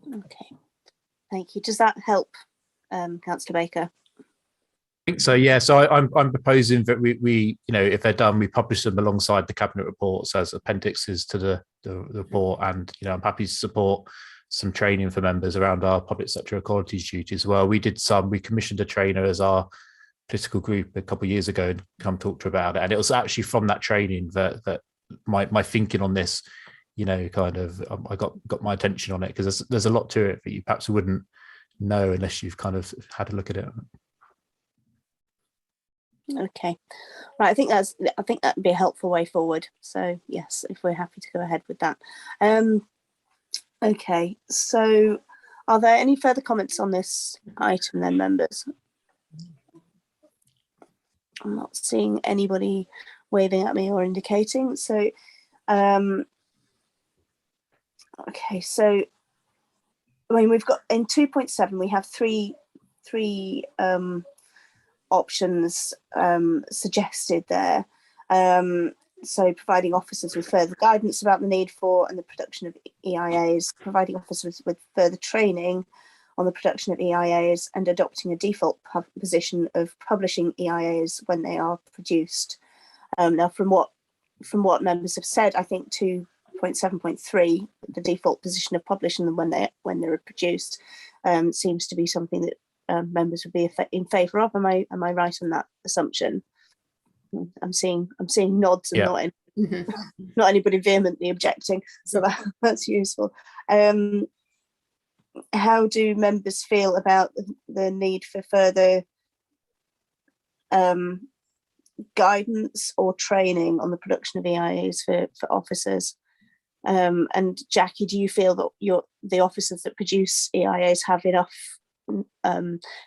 Okay, thank you. Does that help, Councillor Baker? I think so, yeah. So I'm proposing that we you know, if they're done, we publish them alongside the cabinet reports as appendixes to the report. And you know, I'm happy to support some training for members around our public sector equalities duties as well. We commissioned a trainer as our political group a couple of years ago and come talk to her about it. And it was actually from that training that my thinking on this, you know, kind of I got my attention on it, because there's a lot to it that you perhaps wouldn't know unless you've kind of had a look at it. Okay, right. I think that'd be a helpful way forward. So yes, if we're happy to go ahead with that. Okay, so are there any further comments on this item then, members? I'm not seeing anybody waving at me or indicating. So, okay, so I mean, we've got in 2.7, we have three options suggested there. So providing officers with further guidance about the need for and the production of EIAs, providing officers with further training on the production of EIAs, and adopting a default position of publishing EIAs when they are produced. Now, from what members have said, I think 2.7.3, the default position of publishing them when they're produced, seems to be something that members would be in favour of. Am I right on that assumption? I'm seeing nods and Yeah. not anybody vehemently objecting, so that's useful. How do members feel about the need for further guidance or training on the production of EIAs for officers? And Jackie, do you feel that the officers that produce EIAs have enough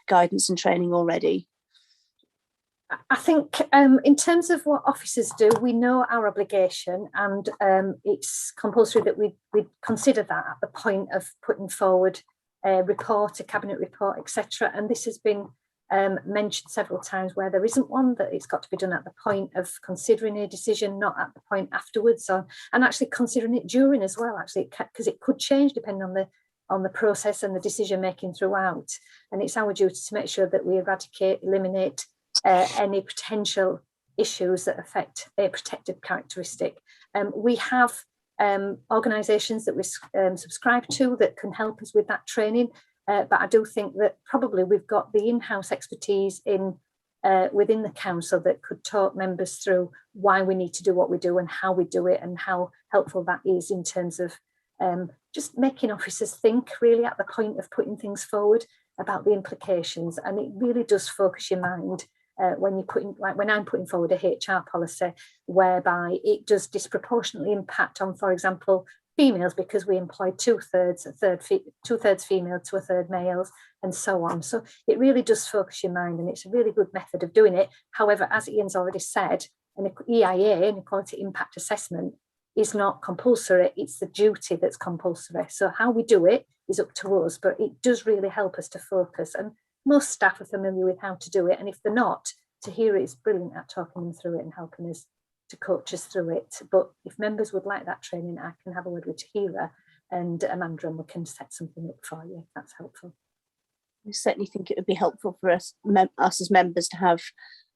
guidance and training already? I think in terms of what officers do, we know our obligation, and it's compulsory that we consider that at the point of putting forward a report, a cabinet report, etc. And this has been mentioned several times where there isn't one, that it's got to be done at the point of considering a decision, not at the point afterwards, and actually considering it during as well, actually, because it could change depending on the process and the decision making throughout. And it's our duty to make sure that we eliminate any potential issues that affect a protected characteristic. We have organisations that we subscribe to that can help us with that training, but I do think that probably we've got the in-house expertise within the council that could talk members through why we need to do what we do and how we do it, and how helpful that is in terms of just making officers think really at the point of putting things forward about the implications. And it really does focus your mind when you're when I'm putting forward a HR policy whereby it does disproportionately impact on, for example, females, because we employ two-thirds female to a third males, and so on. So it really does focus your mind, and it's a really good method of doing it. However, as Ian's already said, an EIA, an equality impact assessment, is not compulsory, it's the duty that's compulsory. So how we do it is up to us, but it does really help us to focus. And most staff are familiar with how to do it, and if they're not, to hear it is brilliant at talking them through it and helping us to coach us through it. But if members would like that training, I can have a word with Tahira and Amanda, and we can set something up for you if that's helpful. I certainly think it would be helpful for us as members to have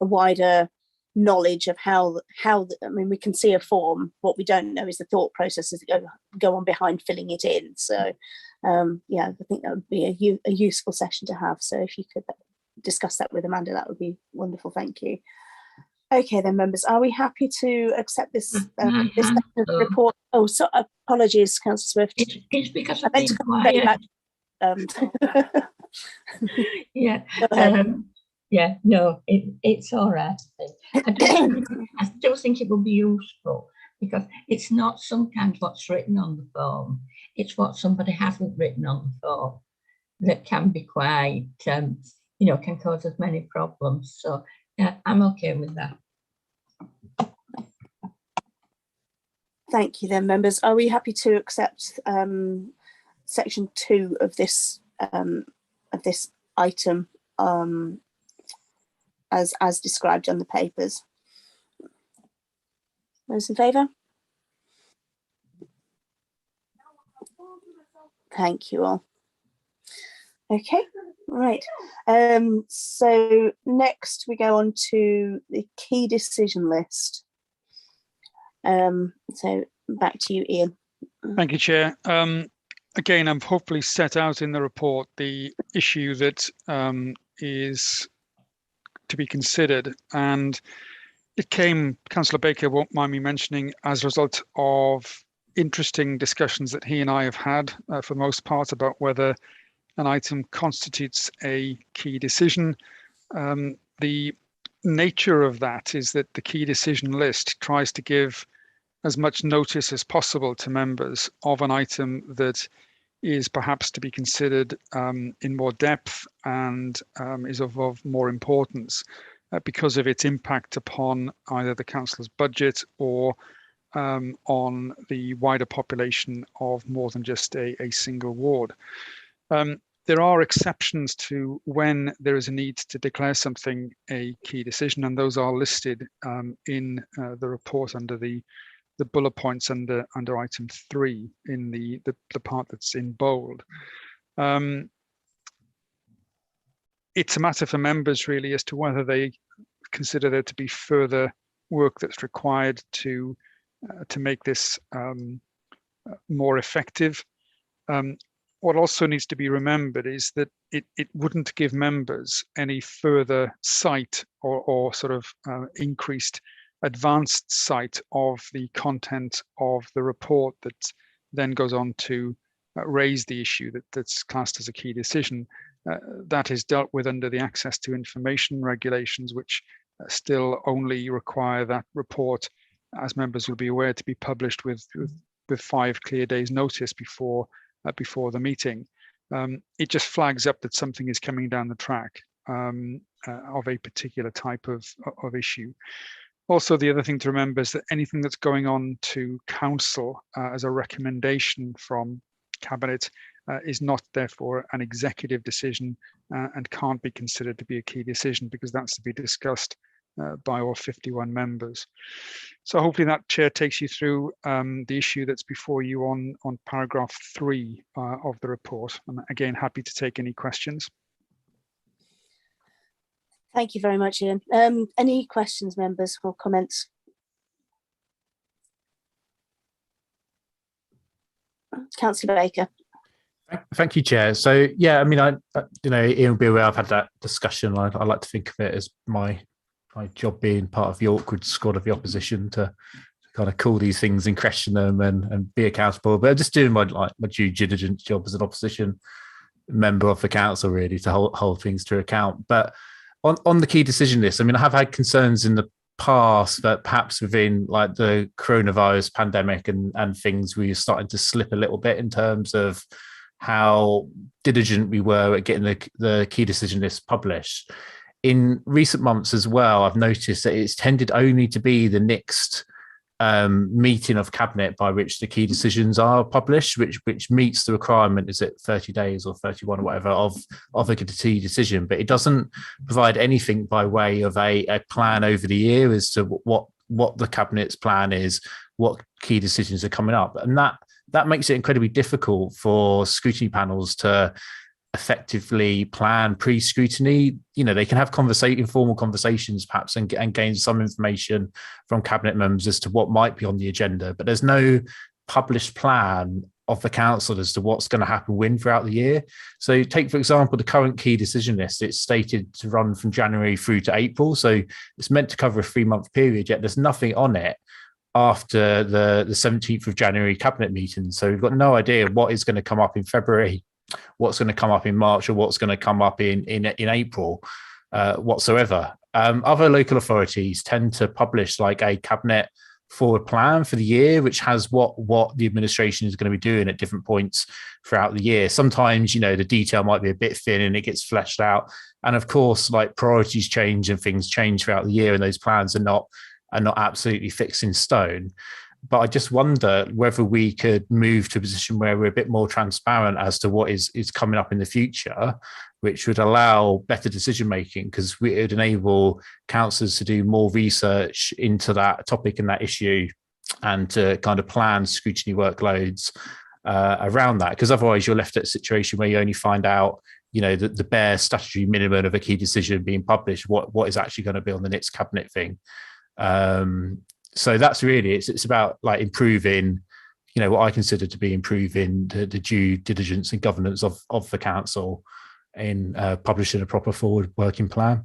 a wider knowledge of how I mean, we can see a form, what we don't know is the thought processes that go on behind filling it in. So yeah, I think that would be a useful session to have. So if you could discuss that with Amanda, that would be wonderful. Thank you. Okay then, members, are we happy to accept this this report? Oh, so apologies, Councillor Swift. It's because I meant to come back. Yeah. Yeah, no, it's all right. I do think it will be useful, because it's not sometimes what's written on the form, it's what somebody hasn't written on the form that can be quite, you know, can cause us many problems. So yeah, I'm okay with that. Thank you then, members. Are we happy to accept section 2 of this item as described on the papers? Those in favour? Thank you all. Okay, right. So next we go on to the key decision list. So back to you, Ian. Thank you, Chair. Again, I've hopefully set out in the report the issue that is to be considered, and it came, Councillor Baker won't mind me mentioning, as a result of interesting discussions that he and I have had for the most part about whether an item constitutes a key decision. The nature of that is that the key decision list tries to give as much notice as possible to members of an item that is perhaps to be considered in more depth and is of more importance because of its impact upon either the council's budget or on the wider population of more than just a single ward. There are exceptions to when there is a need to declare something a key decision, and those are listed in the report under the bullet points under item 3 in the part that's in bold. It's a matter for members really as to whether they consider there to be further work that's required to make this more effective. what also needs to be remembered is that it wouldn't give members any further sight or sort of increased advanced sight of the content of the report that then goes on to raise the issue that's classed as a key decision. That is dealt with under the access to information regulations, which still only require that report, as members will be aware, to be published with 5 clear days notice before the meeting. It just flags up that something is coming down the track of a particular type of issue. Also, the other thing to remember is that anything that's going on to council as a recommendation from Cabinet is not therefore an executive decision and can't be considered to be a key decision, because that's to be discussed by all 51 members. So hopefully that, Chair, takes you through the issue that's before you on paragraph 3 of the report. And again, happy to take any questions. Thank you very much, Ian. Any questions, members, or comments? Councillor Baker. Thank you, Chair. So yeah, I mean, Ian will be aware I've had that discussion. I like to think of it as my job being part of the awkward squad of the opposition to kind of call these things and question them and be accountable. But I'm just doing my due diligence job as an opposition member of the council, really, to hold things to account. But on the key decision list, I mean, I have had concerns in the past that perhaps within like the coronavirus pandemic and things, we were starting to slip a little bit in terms of how diligent we were at getting the key decision list published. In recent months as well, I've noticed that it's tended only to be the next meeting of Cabinet by which the key decisions are published, which meets the requirement, is it 30 days or 31 or whatever, of a key decision, but it doesn't provide anything by way of a plan over the year as to what the Cabinet's plan is, what key decisions are coming up. And that makes it incredibly difficult for scrutiny panels to effectively plan pre-scrutiny. They can have informal conversations perhaps and gain some information from Cabinet members as to what might be on the agenda, but there's no published plan of the council as to what's going to happen when throughout the year. So take, for example, the current key decision list. It's stated to run from January through to April, so it's meant to cover a 3-month period, yet there's nothing on it after the 17th of January Cabinet meeting. So we've got no idea what is going to come up in February, what's going to come up in March, or what's going to come up in April whatsoever. Other local authorities tend to publish like a Cabinet forward plan for the year, which has what the administration is going to be doing at different points throughout the year. Sometimes, the detail might be a bit thin and it gets fleshed out. And of course, like priorities change and things change throughout the year, and those plans are not absolutely fixed in stone. But I just wonder whether we could move to a position where we're a bit more transparent as to what is coming up in the future, which would allow better decision making, because it would enable councillors to do more research into that topic and that issue, and to kind of plan scrutiny workloads around that. Because otherwise you're left at a situation where you only find out, the bare statutory minimum of a key decision being published, what is actually going to be on the next Cabinet thing. So that's really, it's about like improving, what I consider to be improving the due diligence and governance of the council in publishing a proper forward working plan.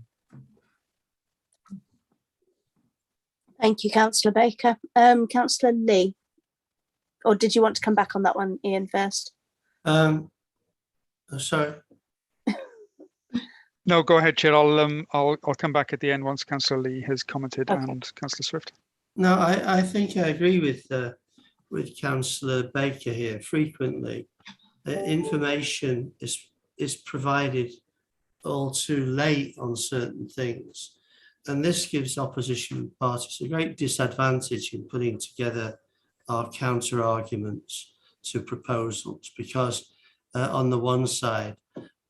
Thank you, Councillor Baker. Councillor Lee, or did you want to come back on that one, Ian, first? Sorry. No, go ahead, Chair. I'll come back at the end once Councillor Lee has commented. Okay. And Councillor Swift. No, I think I agree with Councillor Baker here. Frequently, information is provided all too late on certain things, and this gives opposition parties a great disadvantage in putting together our counter arguments to proposals, because on the one side,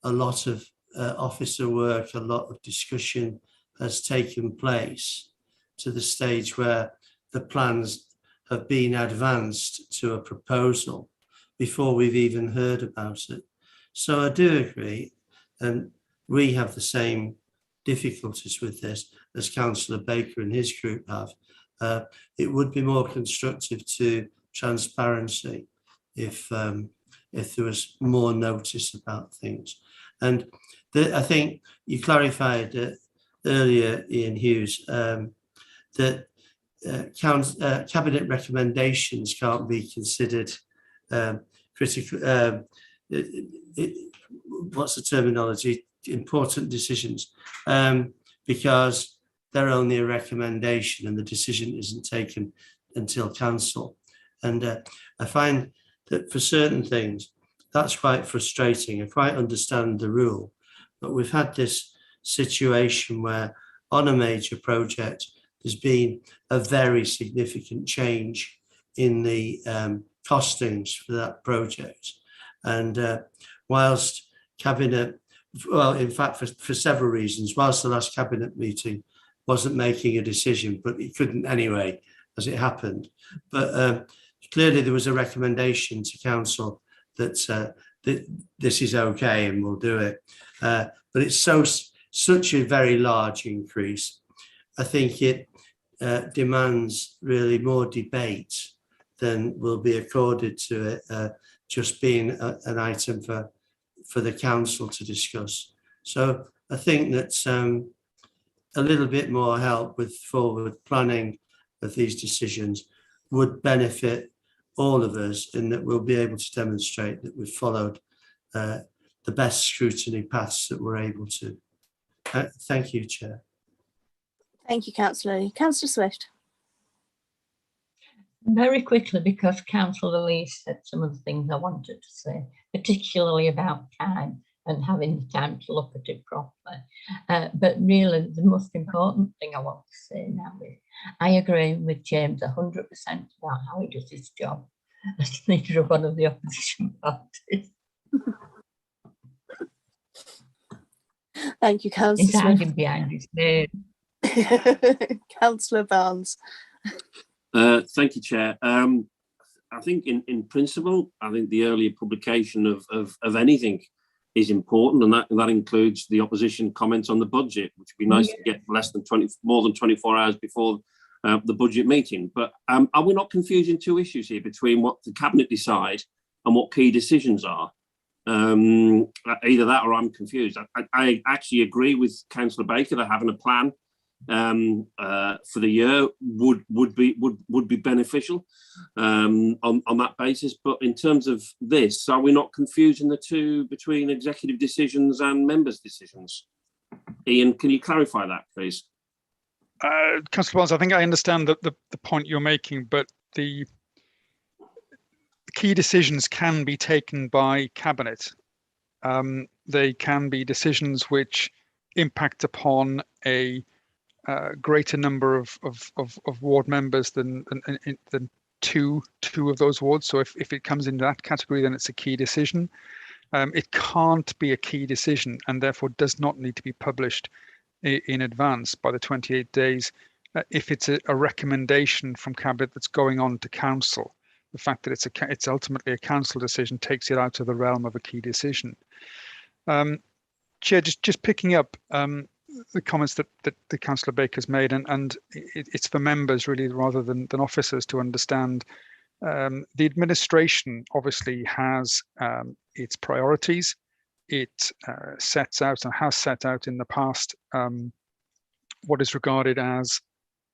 a lot of officer work, a lot of discussion has taken place to the stage where the plans have been advanced to a proposal before we've even heard about it. So I do agree, and we have the same difficulties with this as Councillor Baker and his group have. It would be more constructive to transparency if if there was more notice about things. And I think you clarified earlier, Ian Hughes, that cabinet recommendations can't be considered critical. What's the terminology? Important decisions, because they're only a recommendation and the decision isn't taken until council. And I find that for certain things, that's quite frustrating. I quite understand the rule, but we've had this situation where on a major project, there's been a very significant change in the costings for that project. And whilst cabinet, well, in fact, for several reasons, whilst the last cabinet meeting wasn't making a decision, but it couldn't anyway, as it happened. But clearly there was a recommendation to council that this is okay and we'll do it. But it's such a very large increase. I think it demands really more debate than will be accorded to it, just being an item for the council to discuss. So I think that a little bit more help with forward planning of these decisions would benefit all of us, in that we'll be able to demonstrate that we've followed the best scrutiny paths that we're able to. Thank you, Chair. Thank you, Councillor. Councillor Swift. Very quickly, because Councillor Lee said some of the things I wanted to say, particularly about time and having the time to look at it properly. But really, the most important thing I want to say now is I agree with James 100% about how he does his job as leader of one of the opposition parties. Thank you, Councillor He's Swift. hiding behind his name. Councillor Barnes. Thank you, Chair. I think in principle, I think the earlier publication of anything is important, and that includes the opposition comments on the budget, which would be nice to get more than 24 hours before the budget meeting. But are we not confusing two issues here between what the cabinet decide and what key decisions are? Either that or I'm confused. I actually agree with Councillor Baker that having a plan for the year would be beneficial on that basis. But in terms of this, are we not confusing the two between executive decisions and members' decisions? Ian, can you clarify that, please? Councillor Barnes, I think I understand the point you're making, but the key decisions can be taken by cabinet. They can be decisions which impact upon a greater number of ward members than two of those wards. So if it comes into that category, then it's a key decision. It can't be a key decision and therefore does not need to be published in advance by the 28 days if it's a recommendation from cabinet that's going on to council. The fact that it's ultimately a council decision takes it out of the realm of a key decision. Chair, just picking up the comments that Councillor Baker's made, and it's for members really rather than officers to understand. The administration obviously has its priorities. It sets out and has set out in the past what is regarded as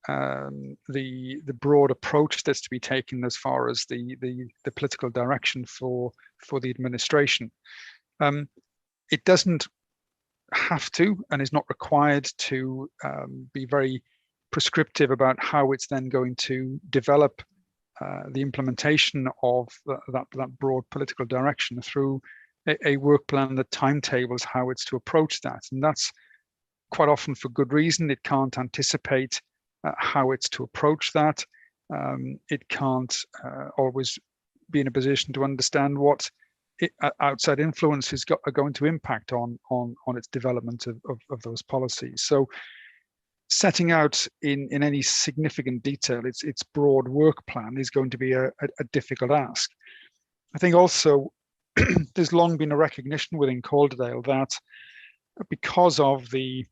the broad approach that's to be taken as far as the political direction for the administration. It doesn't have to and is not required to be very prescriptive about how it's then going to develop the implementation of that broad political direction through a work plan that timetables how it's to approach that. And that's quite often for good reason. It can't anticipate how it's to approach that. It can't always be in a position to understand what outside influences are going to impact on its development of those policies. So setting out in any significant detail its broad work plan is going to be a difficult ask. I think also there's long been a recognition within Calderdale that because of the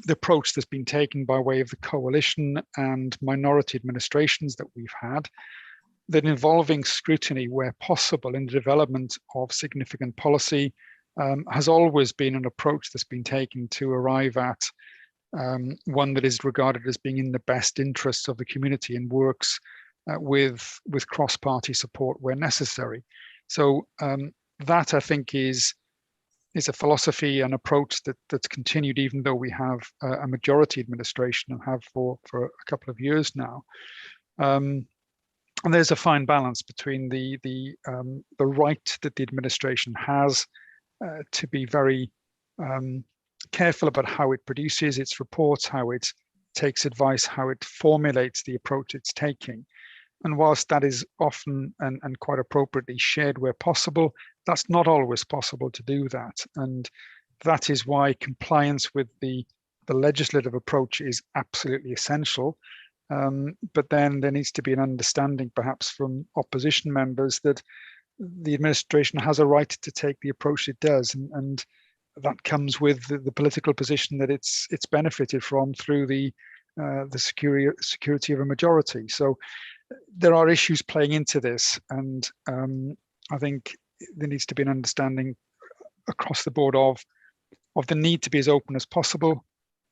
approach that's been taken by way of the coalition and minority administrations that we've had, that involving scrutiny where possible in the development of significant policy has always been an approach that's been taken to arrive at one that is regarded as being in the best interests of the community and works with cross-party support where necessary. So that, I think, is a philosophy and approach that's continued even though we have a majority administration and have for a couple of years now. And there's a fine balance between the right that the administration has to be very careful about how it produces its reports, how it takes advice, how it formulates the approach it's taking. And whilst that is often and quite appropriately shared where possible, that's not always possible to do that. And that is why compliance with the legislative approach is absolutely essential. But then there needs to be an understanding perhaps from opposition members that the administration has a right to take the approach it does. And that comes with the political position that it's benefited from through the security of a majority. So there are issues playing into this, and I think there needs to be an understanding across the board of the need to be as open as possible,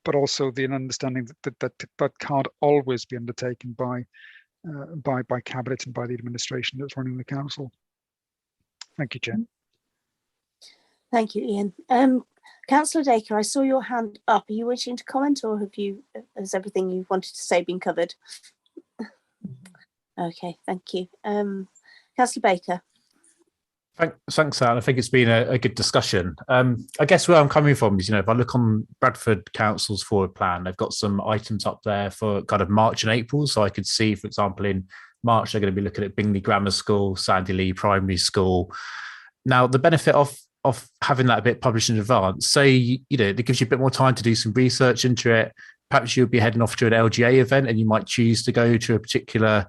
but also the understanding that can't always be undertaken by cabinet and by the administration that's running the council. Thank you, Chair. Thank you, Ian. Councillor Dacre, I saw your hand up. Are you wishing to comment, or has everything you wanted to say been covered? Okay, thank you. Councillor Baker. Thanks, Anne. I think it's been a good discussion. I guess where I'm coming from is, if I look on Bradford Council's forward plan, they've got some items up there for kind of March and April. So I could see, for example, in March, they're going to be looking at Bingley Grammar School, Sandy Lee Primary School. Now, the benefit of having that a bit published in advance, say, it gives you a bit more time to do some research into it. Perhaps you'll be heading off to an LGA event and you might choose to go to a particular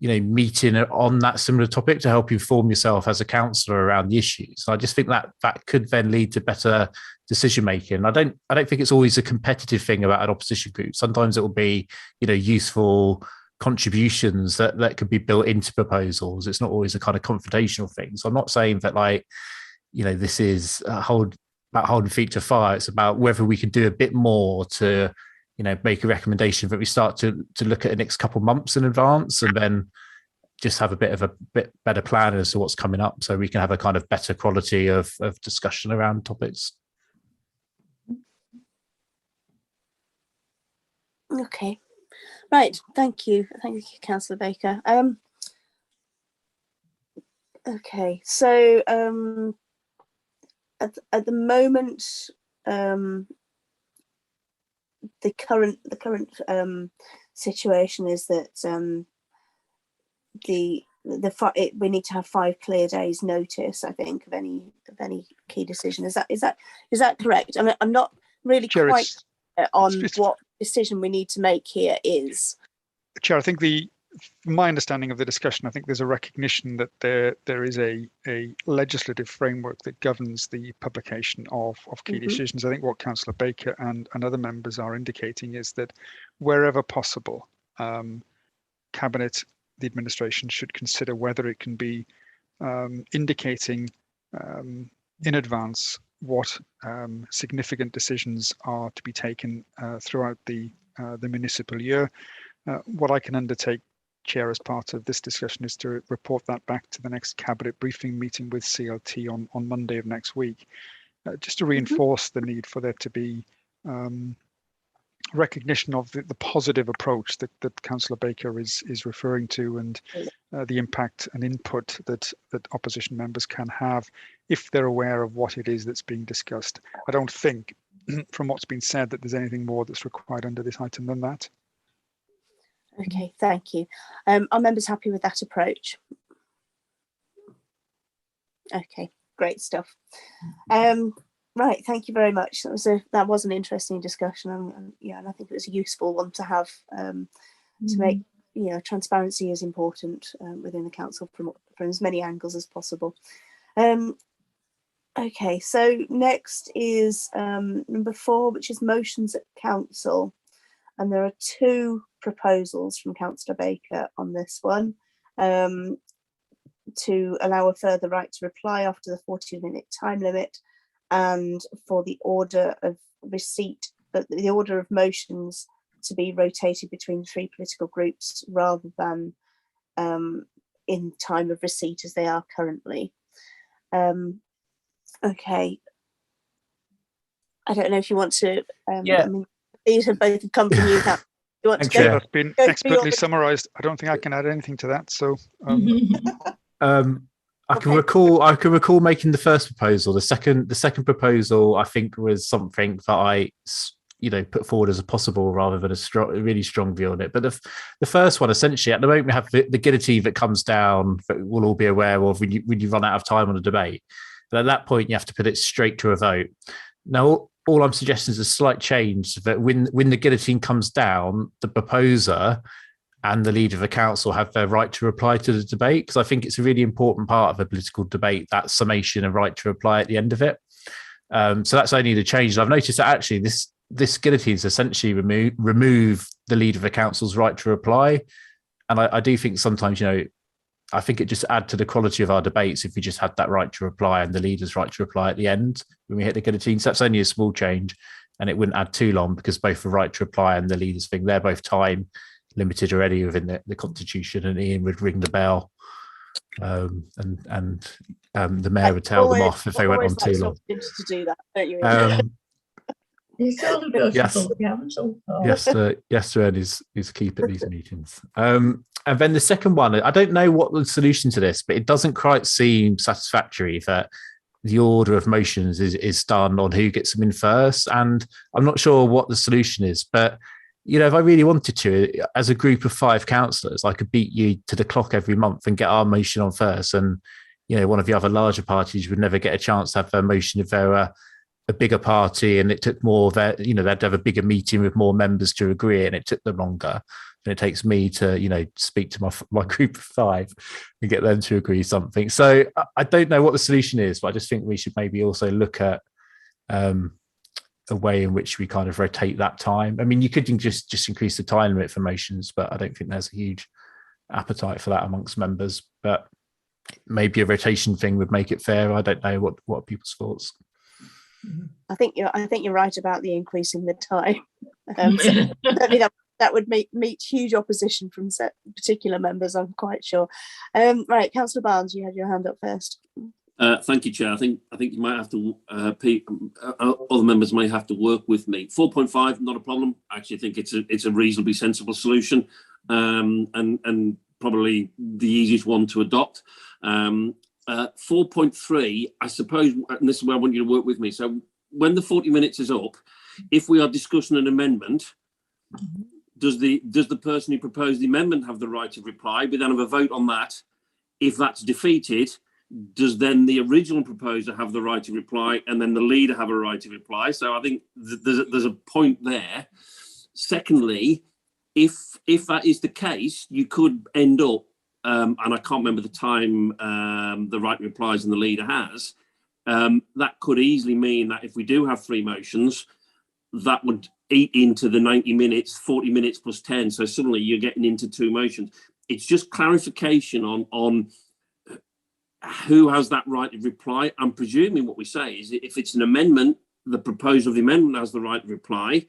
meeting on that similar topic to help inform yourself as a councillor around the issues. I just think that could then lead to better decision making. I don't think it's always a competitive thing about an opposition group. Sometimes it will be, useful contributions that could be built into proposals. It's not always a kind of confrontational thing. So I'm not saying that this is about holding feet to fire. It's about whether we can do a bit more to make a recommendation that we start to look at the next couple of months in advance, and then just have a bit better plan as to what's coming up, so we can have a kind of better quality of discussion around topics. Okay, right. Thank you, Councillor Baker. Okay, so at the moment, the current situation is that we need to have 5 clear days notice, I think, of any key decision. Is that correct? I mean, I'm not really Chair, quite on what decision we need to make here is. Chair, I think my understanding of the discussion, I think there's a recognition that there is a legislative framework that governs the publication of key decisions. I think what Councillor Baker and other members are indicating is that wherever possible, Cabinet, the administration should consider whether it can be indicating in advance what significant decisions are to be taken throughout the municipal year. What I can undertake, Chair, as part of this discussion is to report that back to the next Cabinet briefing meeting with CLT on Monday of next week, just to reinforce the need for there to be recognition of the positive approach that Councillor Baker is referring to, and the impact and input that opposition members can have if they're aware of what it is that's being discussed. I don't think, from what's been said, that there's anything more that's required under this item than that. Okay, thank you. Are members happy with that approach? Okay, great stuff. Right, thank you very much. That was an interesting discussion, and I think it was a useful one to have to make. Transparency is important within the council from as many angles as possible. Okay, so next is number 4, which is motions at council. And there are 2 proposals from Councillor Baker on this one. to allow a further right to reply after the 40-minute time limit, and for the order of receipt, the order of motions to be rotated between 3 political groups rather than in time of receipt as they are currently. Okay. I don't know if you want to. Yeah. I mean, these have both come from you. Cap. You want to Thank you. go? That's been go through expertly your- summarised. I don't think I can add anything to that. So I can Okay. recall making the first proposal. The second proposal, I think, was something that I put forward as a possible rather than a really strong view on it. But the first one, essentially, at the moment we have the guillotine that comes down that we'll all be aware of when you run out of time on a debate. But at that point, you have to put it straight to a vote. Now, all I'm suggesting is a slight change that when the guillotine comes down, the proposer and the leader of the council have their right to reply to the debate, because I think it's a really important part of a political debate, that summation and right to reply at the end of it. So that's only the change. And I've noticed that actually this guillotine is essentially remove the leader of the council's right to reply. And I do think sometimes, I think it just add to the quality of our debates if we just had that right to reply and the leader's right to reply at the end when we hit the guillotine. So that's only a small change, and it wouldn't add too long, because both the right to reply and the leader's thing, they're both time limited already within the constitution, and Ian would ring the bell and the mayor would tell them off if they went on too long. To do that, don't you, Ian? It's all the goes Yes. to the council. Yes, sir, and is keep at these meetings. And then the second one, I don't know what the solution to this, but it doesn't quite seem satisfactory that the order of motions is done on who gets them in first. And I'm not sure what the solution is, but if I really wanted to, as a group of 5 councillors, I could beat you to the clock every month and get our motion on first. And, one of the other larger parties would never get a chance to have their motion if they were a bigger party and it took more that, they'd have a bigger meeting with more members to agree, and it took them longer than it takes me to, speak to my group of 5 and get them to agree something. So I don't know what the solution is, but I just think we should maybe also look at a way in which we kind of rotate that time. I mean, you could just increase the time limit for motions, but I don't think there's a huge appetite for that amongst members. But maybe a rotation thing would make it fair. I don't know what are people's thoughts. I think you're right about the increasing the time. That would meet huge opposition from particular members, I'm quite sure. Right, Councillor Barnes, you had your hand up first. Thank you, Chair. I think you might have to, other members may have to work with me. 4.5, not a problem. I actually think it's a reasonably sensible solution, and probably the easiest one to adopt. 4.3, I suppose, and this is where I want you to work with me. So when the 40 minutes is up, if we are discussing an amendment, does the person who proposed the amendment have the right to reply? We then have a vote on that. If that's defeated, does then the original proposer have the right to reply, and then the leader have a right to reply? So I think there's a point there. Secondly, if that is the case, you could end up, and I can't remember the time the right replies and the leader has, that could easily mean that if we do have 3 motions, that would eat into the 90 minutes, 40 minutes plus 10. So suddenly you're getting into 2 motions. It's just clarification on who has that right to reply. I'm presuming what we say is if it's an amendment, the proposer of the amendment has the right to reply,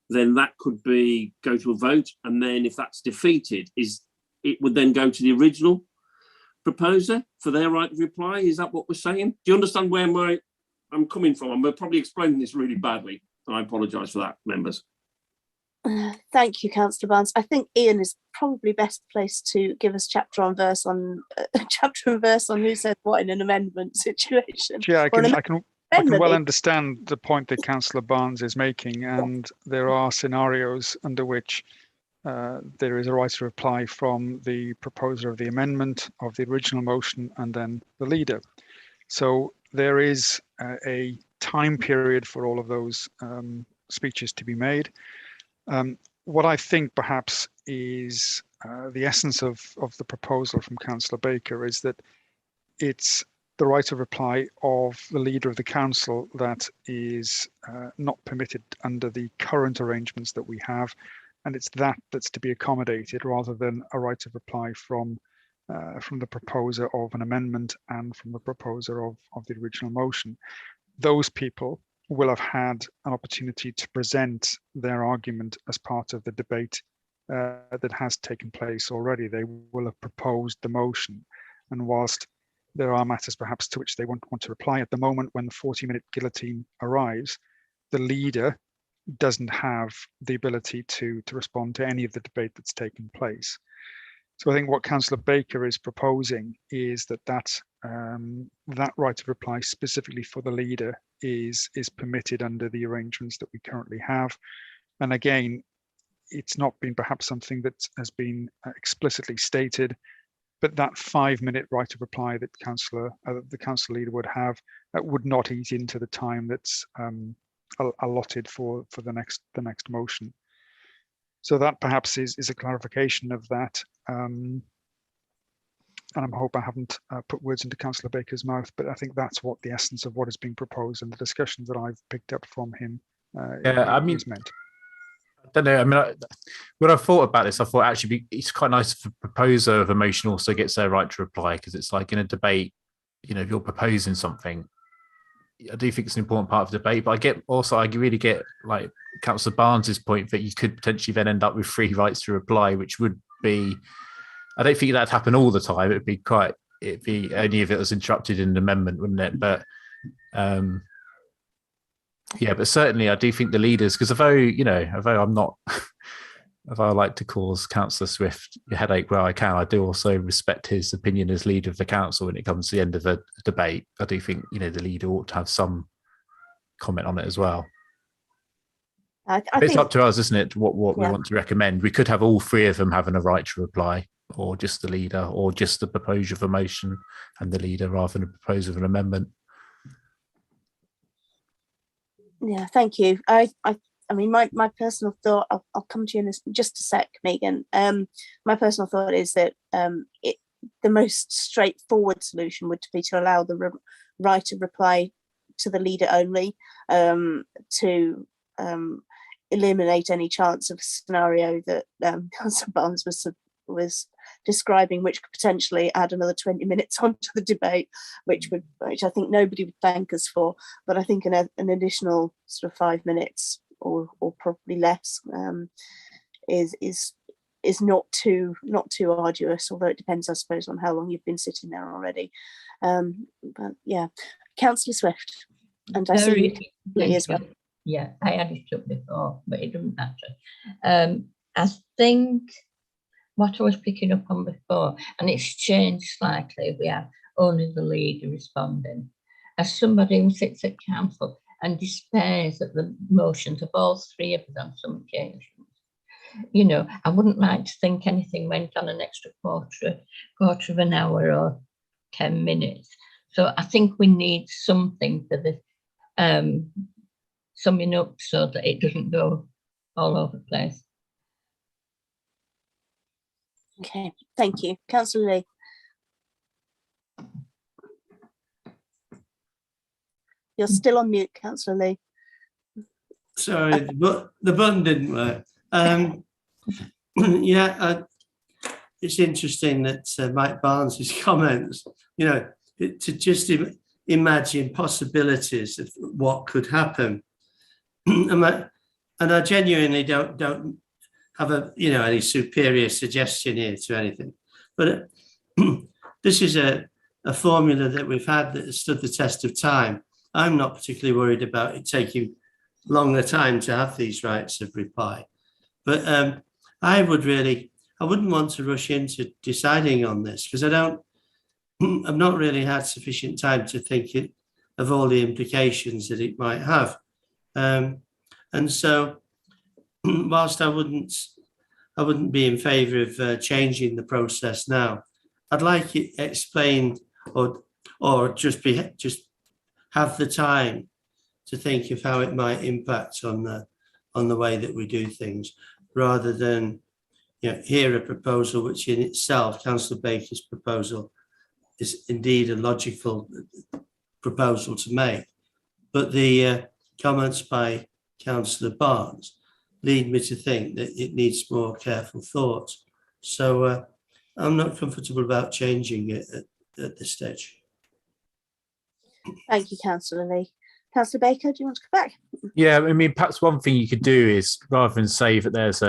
then that could go to a vote. And then if that's defeated, it would then go to the original proposer for their right to reply. Is that what we're saying? Do you understand where I'm coming from? I'm probably explaining this really badly, and I apologise for that, members. Thank you, Councillor Barnes. I think Ian is probably best placed to give us chapter and verse on who says what in an amendment situation. Yeah, I can well understand the point that Councillor Barnes is making, and there are scenarios under which there is a right to reply from the proposer of the amendment, of the original motion, and then the leader. So there is a time period for all of those speeches to be made. What I think perhaps is the essence of the proposal from Councillor Baker is that it's the right of reply of the leader of the council that is not permitted under the current arrangements that we have, and it's that's to be accommodated rather than a right of reply from from the proposer of an amendment and from the proposer of the original motion. Those people will have had an opportunity to present their argument as part of the debate that has taken place already. They will have proposed the motion, and whilst there are matters perhaps to which they won't want to reply at the moment, when the 40-minute guillotine arrives, the leader doesn't have the ability to respond to any of the debate that's taken place. So I think what Councillor Baker is proposing is that right of reply specifically for the leader is permitted under the arrangements that we currently have. And again, it's not been perhaps something that has been explicitly stated, but that 5-minute right of reply that the council leader would have, that would not eat into the time that's allotted for the next motion. So that perhaps is a clarification of that. And I hope I haven't put words into Councillor Baker's mouth, but I think that's what the essence of what is being proposed and the discussions that I've picked up from him is meant. I don't know. I mean, when I thought about this, I thought actually it's quite nice if the proposer of a motion also gets their right to reply, because it's like in a debate, you know, if you're proposing something, I do think it's an important part of the debate, but I really get like Councillor Barnes's point that you could potentially then end up with 3 rights to reply, which would be, I don't think that'd happen all the time. It'd be only if it was interrupted in an amendment, wouldn't it? But yeah, but certainly I do think the leaders, because although I'm not, although I like to cause Councillor Swift a headache where I can, I do also respect his opinion as leader of the council when it comes to the end of a debate. I do think, the leader ought to have some comment on it as well. I think it's up to us, isn't it, what we want to recommend. We could have all 3 of them having a right to reply, or just the leader, or just the proposer of a motion and the leader rather than a proposer of an amendment. Yeah, thank you. I mean, my personal thought, I'll come to you in just a sec, Megan. My personal thought is that the most straightforward solution would be to allow the right of reply to the leader only, to eliminate any chance of a scenario that Councillor Barnes was describing, which could potentially add another 20 minutes onto the debate, which I think nobody would thank us for. But I think an additional sort of 5 minutes or probably less is not too arduous, although it depends, I suppose, on how long you've been sitting there already. But yeah, Councillor Swift, and I see you as well. Yeah, I had it up before, but it doesn't matter. I think what I was picking up on before, and it's changed slightly, we have only the leader responding. As somebody who sits at council and despairs at the motions of all 3 of us on some occasions, I wouldn't like to think anything went on an extra quarter of an hour or 10 minutes. So I think we need something for the summing up so that it doesn't go all over the place. Okay, thank you. Councillor Lee. You're still on mute, Councillor Lee. Sorry, the button didn't work. Yeah, it's interesting that Mike Barnes's comments, to just imagine possibilities of what could happen. And I genuinely don't have any superior suggestion here to anything, but this is a formula that we've had that has stood the test of time. I'm not particularly worried about it taking longer time to have these rights of reply, but I wouldn't want to rush into deciding on this, because I've not really had sufficient time to think of all the implications that it might have. And so, whilst I wouldn't be in favour of changing the process now, I'd like it explained, or just have the time to think of how it might impact on the way that we do things, rather than hear a proposal which in itself, Councillor Baker's proposal, is indeed a logical proposal to make, but the comments by Councillor Barnes lead me to think that it needs more careful thought. So I'm not comfortable about changing it at this stage. Thank you, Councillor Lee. Councillor Baker, do you want to come back? Yeah, I mean, perhaps one thing you could do is, rather than say that there's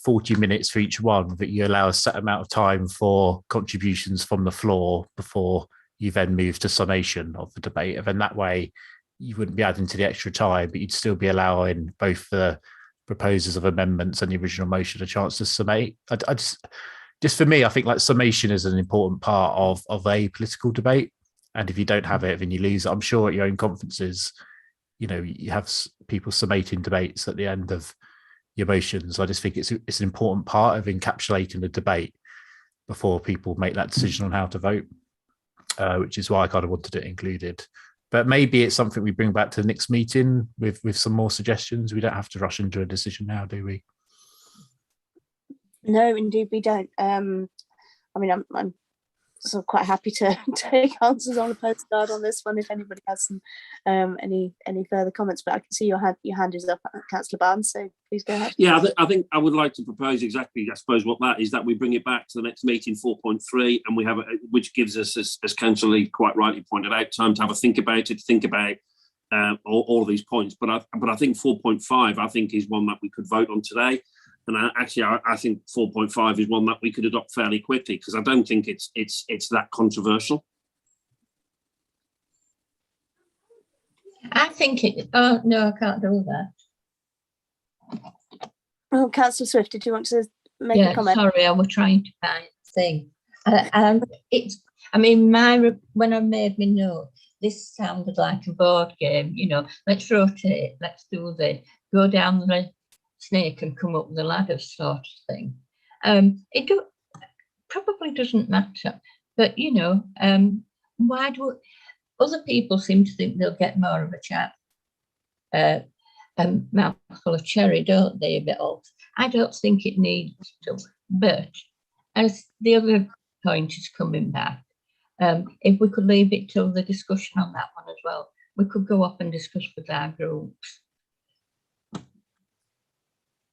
40 minutes for each one, that you allow a set amount of time for contributions from the floor before you then move to summation of the debate. And then that way you wouldn't be adding to the extra time, but you'd still be allowing both the proposers of amendments and the original motion a chance to summate. I just for me, I think like summation is an important part of a political debate. And if you don't have it, then you lose it. I'm sure at your own conferences, you have people summating debates at the end of your motions. I just think it's an important part of encapsulating the debate before people make that decision on how to vote, which is why I kind of wanted it included. But maybe it's something we bring back to the next meeting with some more suggestions. We don't have to rush into a decision now, do we? No, indeed we don't. I mean, I'm so quite happy to take answers on a postcard on this one if anybody has some any further comments. But I can see your hand is up, Councillor Barnes. So please go ahead. Yeah, I think I would like to propose exactly, I suppose, what that is, that we bring it back to the next meeting, 4.3, and we have which gives us, as Councillor Lee quite rightly pointed out, time to have a think about all of these points. But I think 4.5, I think, is one that we could vote on today. And I think 4.5 is one that we could adopt fairly quickly, because I don't think it's that controversial. I think it. Oh no, I can't do that. Oh, Councillor Swift, did you want to make a comment? Sorry, I was trying to find a thing. It's. I mean, when I made my note, this sounded like a board game. Let's rotate. Let's do this. Go down the snake and come up the ladder sort of thing. It probably doesn't matter, but why do other people seem to think they'll get more of a chat? A mouthful of cherry, don't they? A bit old. I don't think it needs to. But as the other point is coming back, if we could leave it till the discussion on that one as well, we could go up and discuss with our groups.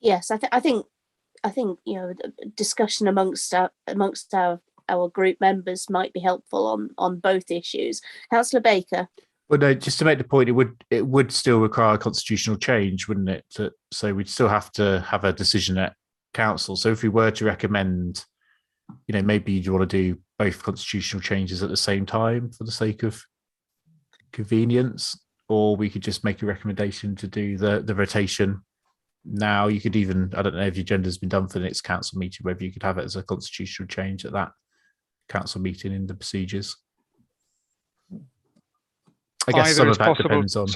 Yes, I think discussion amongst our group members might be helpful on both issues. Councillor Baker. Well, no, just to make the point, it would still require a constitutional change, wouldn't it? So we'd still have to have a decision at council. So if we were to recommend, maybe you want to do both constitutional changes at the same time for the sake of convenience, or we could just make a recommendation to do the rotation. Now you could even, I don't know if your agenda's been done for the next council meeting, whether you could have it as a constitutional change at that council meeting in the procedures. I guess some of that depends on,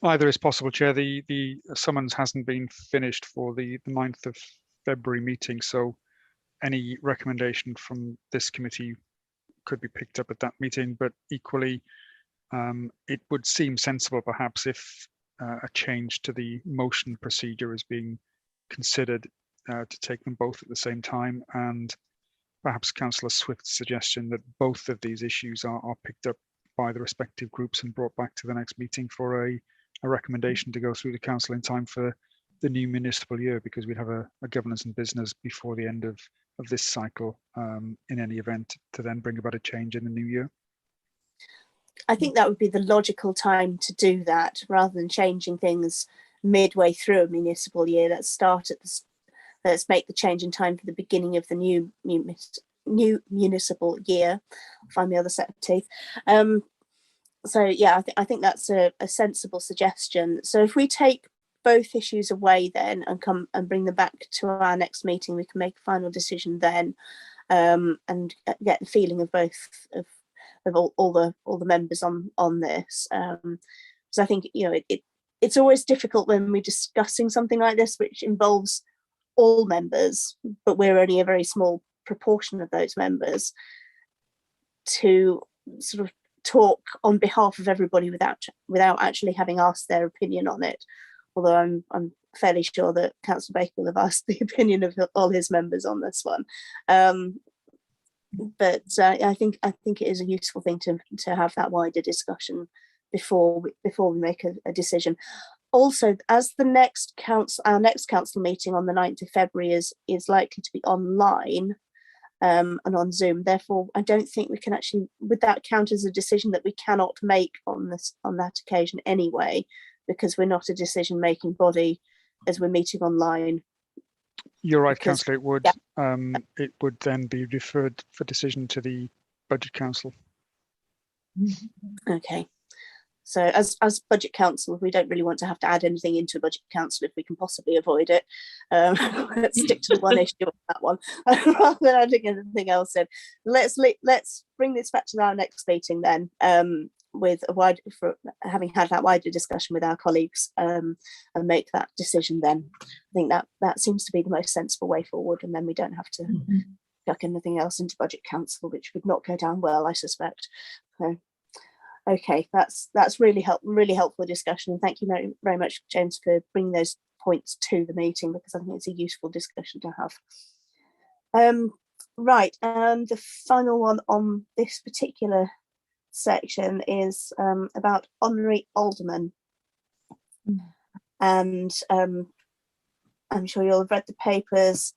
Either is possible, Chair. The summons hasn't been finished for the 9th of February meeting, so any recommendation from this committee could be picked up at that meeting, but equally it would seem sensible perhaps if a change to the motion procedure is being considered to take them both at the same time, and perhaps Councillor Swift's suggestion that both of these issues are picked up by the respective groups and brought back to the next meeting for a recommendation to go through the council in time for the new municipal year, because we'd have a governance and business before the end of this cycle in any event, to then bring about a change in the new year. I think that would be the logical time to do that, rather than changing things midway through a municipal year. Let's make the change in time for the beginning of the new municipal year. I'll find the other set of teeth. So yeah, I think that's a sensible suggestion. So if we take both issues away then and come and bring them back to our next meeting, we can make a final decision then, and get the feeling of both of all the members on this. So I think it's always difficult when we're discussing something like this, which involves all members, but we're only a very small proportion of those members, to sort of talk on behalf of everybody without actually having asked their opinion on it. Although I'm fairly sure that Councillor Baker will have asked the opinion of all his members on this one. But I think it is a useful thing to have that wider discussion before we make a decision. Also, as our next council meeting on the 9th of February is likely to be online, and on Zoom. Therefore, I don't think we can actually, would that count as a decision that we cannot make on that occasion anyway, because we're not a decision-making body as we're meeting online. You're right, Because- Councillor. It would. yeah. It would then be referred for decision to the Budget Council. Okay. So as Budget Council, we don't really want to have to add anything into Budget Council if we can possibly avoid it. Let's stick to the one issue on that one rather than adding anything else in. Let's bring this back to our next meeting then, with having had that wider discussion with our colleagues, and make that decision then. I think that seems to be the most sensible way forward, and then we don't have to chuck anything else into Budget Council, which would not go down well, I suspect. So, okay, that's really helpful discussion. And thank you very, very much, James, for bringing those points to the meeting, because I think it's a useful discussion to have. Right, and the final one on this particular section is about Honorary Alderman. And I'm sure you'll have read the papers.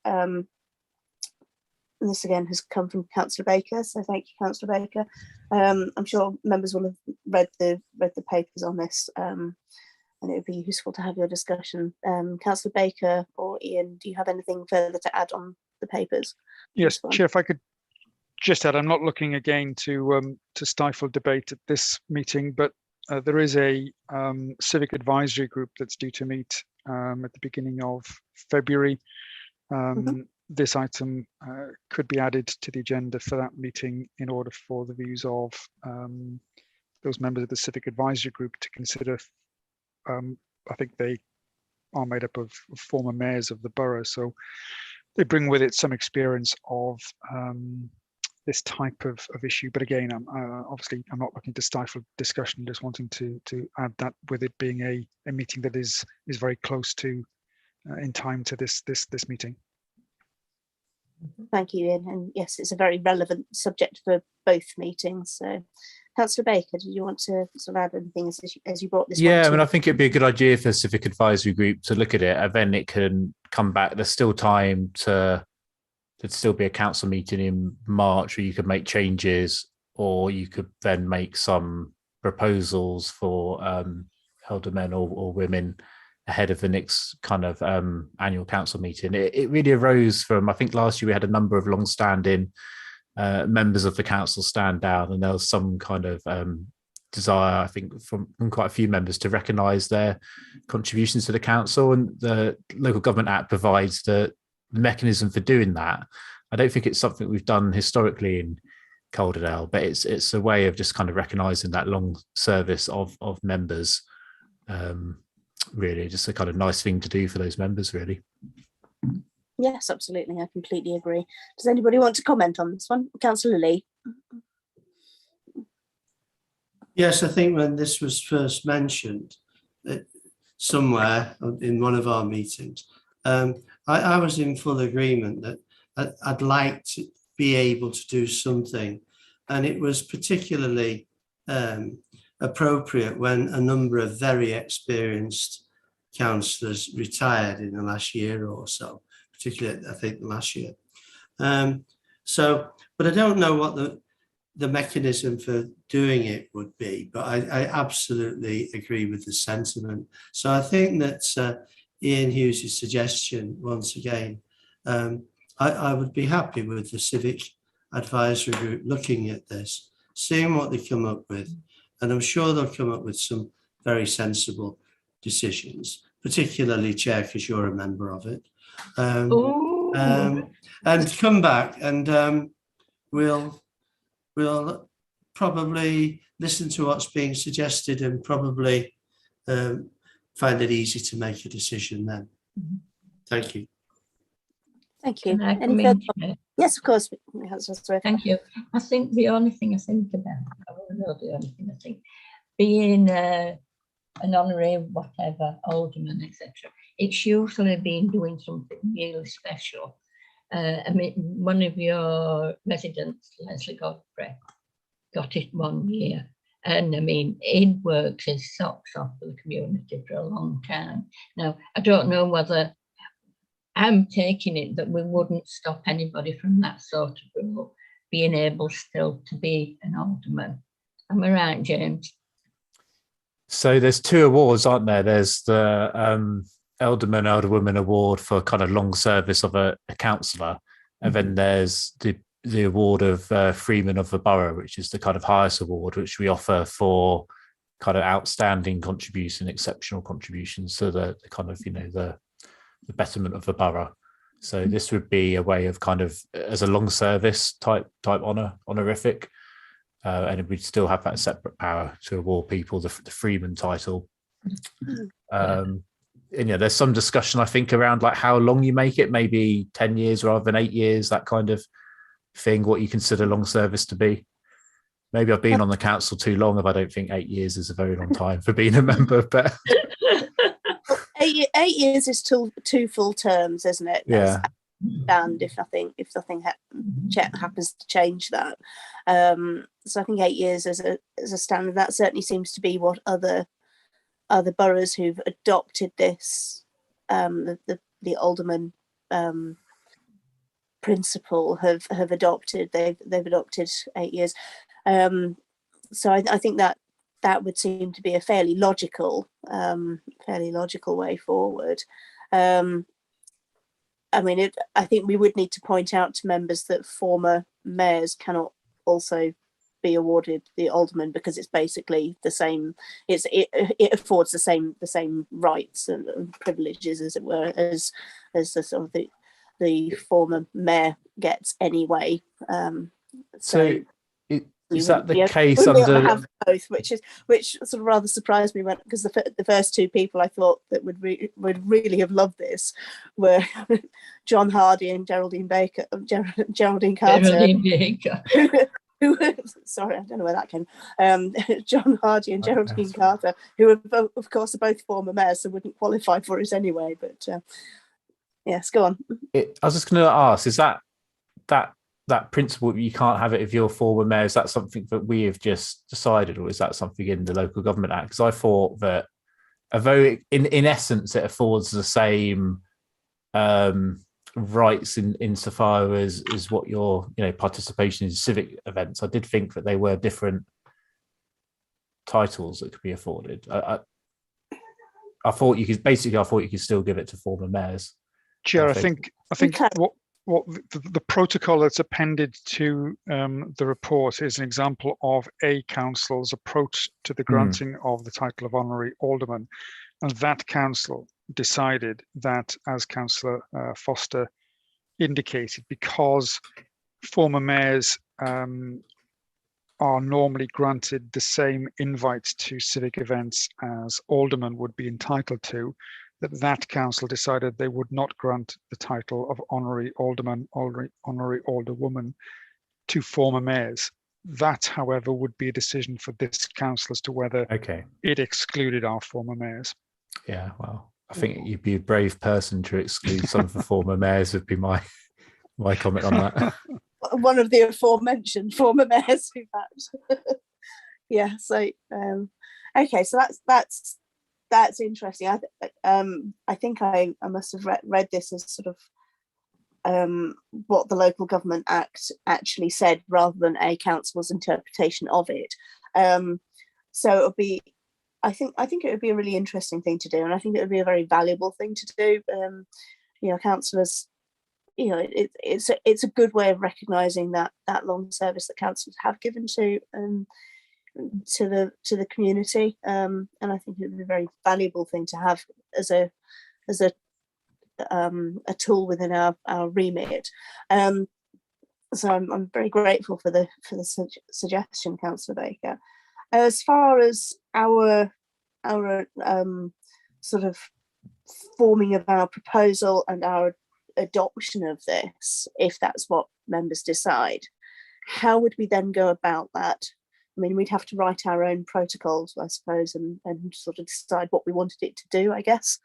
And this again has come from Councillor Baker, so thank you, Councillor Baker. I'm sure members will have read the papers on this, and it would be useful to have your discussion. Councillor Baker or Ian, do you have anything further to add on the papers? Yes, Chair, if I could just add, I'm not looking again to stifle debate at this meeting, but there is a civic advisory group that's due to meet at the beginning of February. This item could be added to the agenda for that meeting in order for the views of those members of the civic advisory group to consider. I think they are made up of former mayors of the borough, so they bring with it some experience of this type of issue. But again, obviously I'm not looking to stifle discussion, just wanting to add that with it being a meeting that is very close to in time to this meeting. Thank you, Ian. And yes, it's a very relevant subject for both meetings. So, Councillor Baker, did you want to sort of add anything as you brought this? Yeah, I mean, I think it'd be a good idea for the Civic Advisory Group to look at it, and then it can come back. There's still time to there'd still be a council meeting in March where you could make changes, or you could then make some proposals for aldermen or women ahead of the next kind of annual council meeting. It really arose from, I think last year we had a number of long-standing members of the council stand down, and there was some kind of desire, I think, from quite a few members to recognise their contributions to the council, and the Local Government Act provides the mechanism for doing that. I don't think it's something we've done historically in Calderdale, but it's a way of just kind of recognising that long service of members. Really just a kind of nice thing to do for those members, really. Yes, absolutely. I completely agree. Does anybody want to comment on this one? Councillor Lee. Yes, I think when this was first mentioned somewhere in one of our meetings, I was in full agreement that I'd like to be able to do something, and it was particularly appropriate when a number of very experienced councillors retired in the last year or so, particularly I think last year. But I don't know what the mechanism for doing it would be, but I absolutely agree with the sentiment. So I think that Ian Hughes' suggestion, once again, I would be happy with the Civic Advisory Group looking at this, seeing what they come up with, and I'm sure they'll come up with some very sensible decisions, particularly, Chair, because you're a member of it. And come back and we'll probably listen to what's being suggested and probably find it easy to make a decision then. Thank you. Thank you. Can I Any come further? in? Yes, of course. Thank you. I think the only thing I think about, I don't know the only thing I think, being an honorary whatever, alderman, etc., it's usually been doing something really special. I mean, one of your residents, Leslie Godfrey, got it one year. And I mean, he works his socks off for the community for a long time. Now, I don't know whether I'm taking it that we wouldn't stop anybody from that sort of role being able still to be an alderman. Am I right, James? So there's 2 awards, aren't there? There's the Alderman, Alderwoman Award for kind of long service of a councillor, and then there's the award of Freeman of the Borough, which is the kind of highest award, which we offer for kind of outstanding contribution, exceptional contributions to the kind of, you know, the betterment of the borough. So this would be a way of kind of, as a long service type honorific, and we'd still have that separate power to award people the Freeman title. And yeah, there's some discussion, I think, around like how long you make it, maybe 10 years rather than 8 years, that kind of thing, what you consider long service to be. Maybe I've been on the council too long if I don't think 8 years is a very long time for being a member, but 8 years is 2 full terms, isn't it? yeah. And if nothing happens to change that, so I think 8 years as a standard, that certainly seems to be what other boroughs who've adopted this, the alderman principle have adopted. They've adopted 8 years. So I think that would seem to be a fairly logical way forward. I mean, I think we would need to point out to members that former mayors cannot also be awarded the alderman, because it's basically the same. It affords the same rights and privileges, as it were, as the sort of the former mayor gets anyway. So is that the case under have both, which sort of rather surprised me, because the first 2 people I thought that would really have loved this were John Hardy and Geraldine Carter. Geraldine Baker. Who sorry, I don't know where that came. John Hardy and Geraldine Carter, who are, of course, are both former mayors, so wouldn't qualify for it anyway. But yes, go on. I was just going to ask: is that principle, you can't have it if you're former mayor, is that something that we have just decided, or is that something in the Local Government Act? Because I thought that, although in essence it affords the same rights insofar as what your participation in civic events, I did think that they were different titles that could be afforded. I thought you could still give it to former mayors. Chair, I think what the protocol that's appended to the report is an example of a council's approach to the granting of the title of honorary alderman, and that council decided that, as Councillor Foster indicated, because former mayors are normally granted the same invites to civic events as aldermen would be entitled to, that council decided they would not grant the title of honorary alderman, honorary alderwoman to former mayors. That, however, would be a decision for this council as to whether it excluded our former mayors. Yeah, well, I think you'd be a brave person to exclude some of the former mayors, would be my comment on that. One of the aforementioned former mayors, in fact. Yeah, so okay, so that's interesting. I think I must have read this as sort of what the Local Government Act actually said, rather than a council's interpretation of it. So it would be, I think it would be a really interesting thing to do, and I think it would be a very valuable thing to do. Councillors, it's a good way of recognising that long service that councillors have given to the community, and I think it would be a very valuable thing to have as a tool within our remit. So I'm very grateful for the suggestion, Councillor Baker. As far as our sort of forming of our proposal and our adoption of this, if that's what members decide, how would we then go about that? I mean, we'd have to write our own protocols, I suppose, and sort of decide what we wanted it to do, I guess.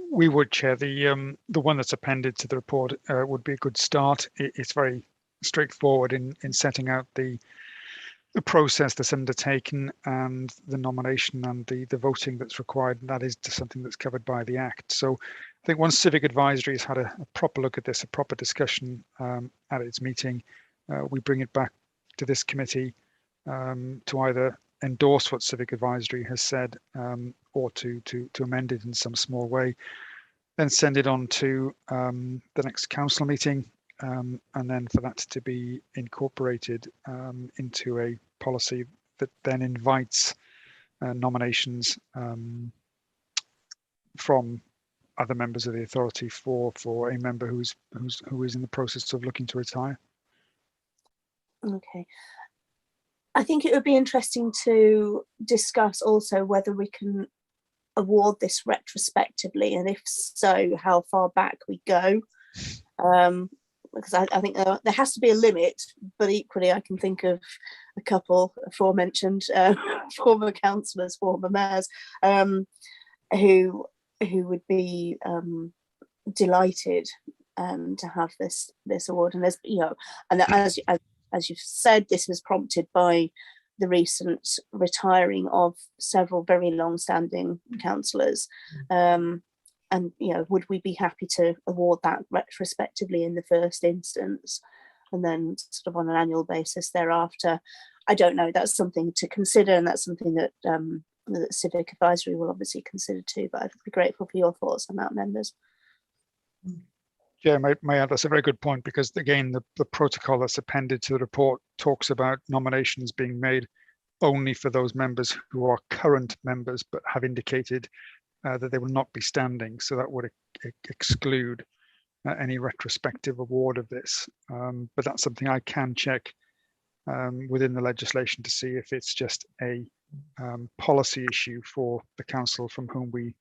We would, Chair. The one that's appended to the report would be a good start. It's very straightforward in setting out the process that's undertaken and the nomination and the voting that's required. And that is just something that's covered by the Act. So I think once Civic Advisory has had a proper look at this, a proper discussion at its meeting, we bring it back to this committee to either endorse what Civic Advisory has said or to amend it in some small way, then send it on to the next council meeting, and then for that to be incorporated into a policy that then invites nominations from other members of the authority for a member who is in the process of looking to retire. Okay. I think it would be interesting to discuss also whether we can award this retrospectively, and if so, how far back we go. Because I think there has to be a limit, but equally I can think of a couple aforementioned former councillors, former mayors, who would be delighted to have this award. And there's, you know, and as you've said, this was prompted by the recent retiring of several very long-standing councillors. And, you know, would we be happy to award that retrospectively in the first instance, and then sort of on an annual basis thereafter? I don't know. That's something to consider, and that's something that that Civic Advisory will obviously consider too. But I'd be grateful for your thoughts on that, members. Yeah, may add, that's a very good point, because again, the protocol that's appended to the report talks about nominations being made only for those members who are current members but have indicated that they will not be standing. So that would exclude any retrospective award of this. But that's something I can check within the legislation to see if it's just a policy issue for the council from whom we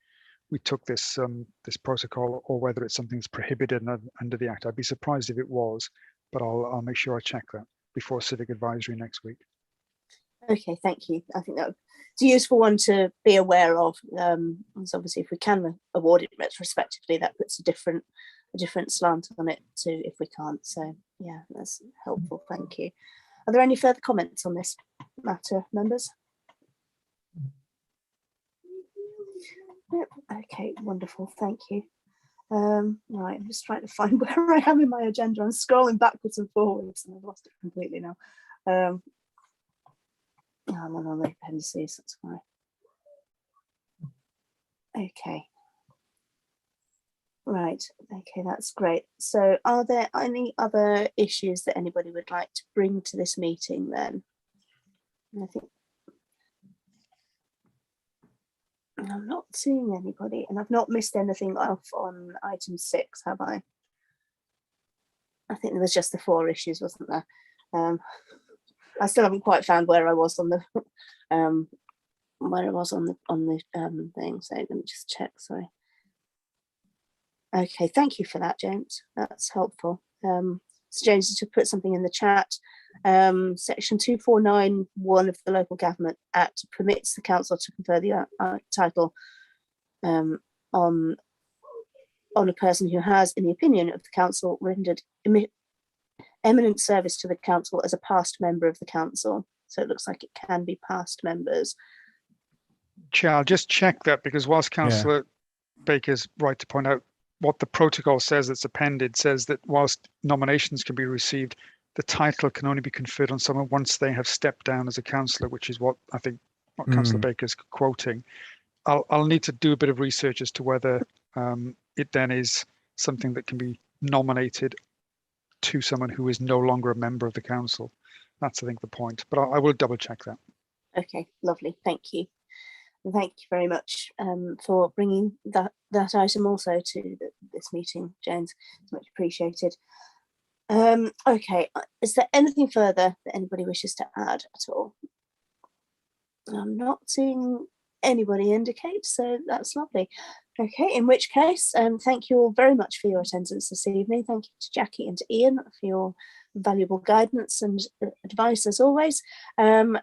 took this this protocol, or whether it's something that's prohibited under the Act. I'd be surprised if it was, but I'll make sure I check that before Civic Advisory next week. Okay, thank you. I think that's a useful one to be aware of. So obviously, if we can award it retrospectively, that puts a different slant on it to if we can't. So yeah, that's helpful. Thank you. Are there any further comments on this matter, members? Yep. Okay, wonderful. Thank you. Right, I'm just trying to find where I am in my agenda. I'm scrolling backwards and forwards, and I've lost it completely now. I'm on the appendices, that's why. Okay. Right, okay, that's great. So are there any other issues that anybody would like to bring to this meeting then? I think I'm not seeing anybody, and I've not missed anything off on item 6, have I? I think there was just the 4 issues, wasn't there? I still haven't quite found where I was on the thing. So let me just check. Sorry. Okay, thank you for that, James. That's helpful. So James has to put something in the chat. Section 2491 of the Local Government Act permits the council to confer the title on a person who has, in the opinion of the council, rendered eminent service to the council as a past member of the council. So it looks like it can be past members. Chair, I'll just check that, because whilst Councillor Baker's right to point out, what the protocol says that's appended says that whilst nominations can be received, the title can only be conferred on someone once they have stepped down as a councillor, which is what I think what Councillor Baker's quoting. I'll need to do a bit of research as to whether it then is something that can be nominated to someone who is no longer a member of the council. That's, I think, the point, but I will double check that. Okay, lovely, thank you. And thank you very much for bringing that item also to this meeting, James. It's much appreciated. Okay, is there anything further that anybody wishes to add at all? I'm not seeing anybody indicate, so that's lovely. Okay, in which case, thank you all very much for your attendance this evening. Thank you to Jackie and to Ian for your valuable guidance and advice as always. And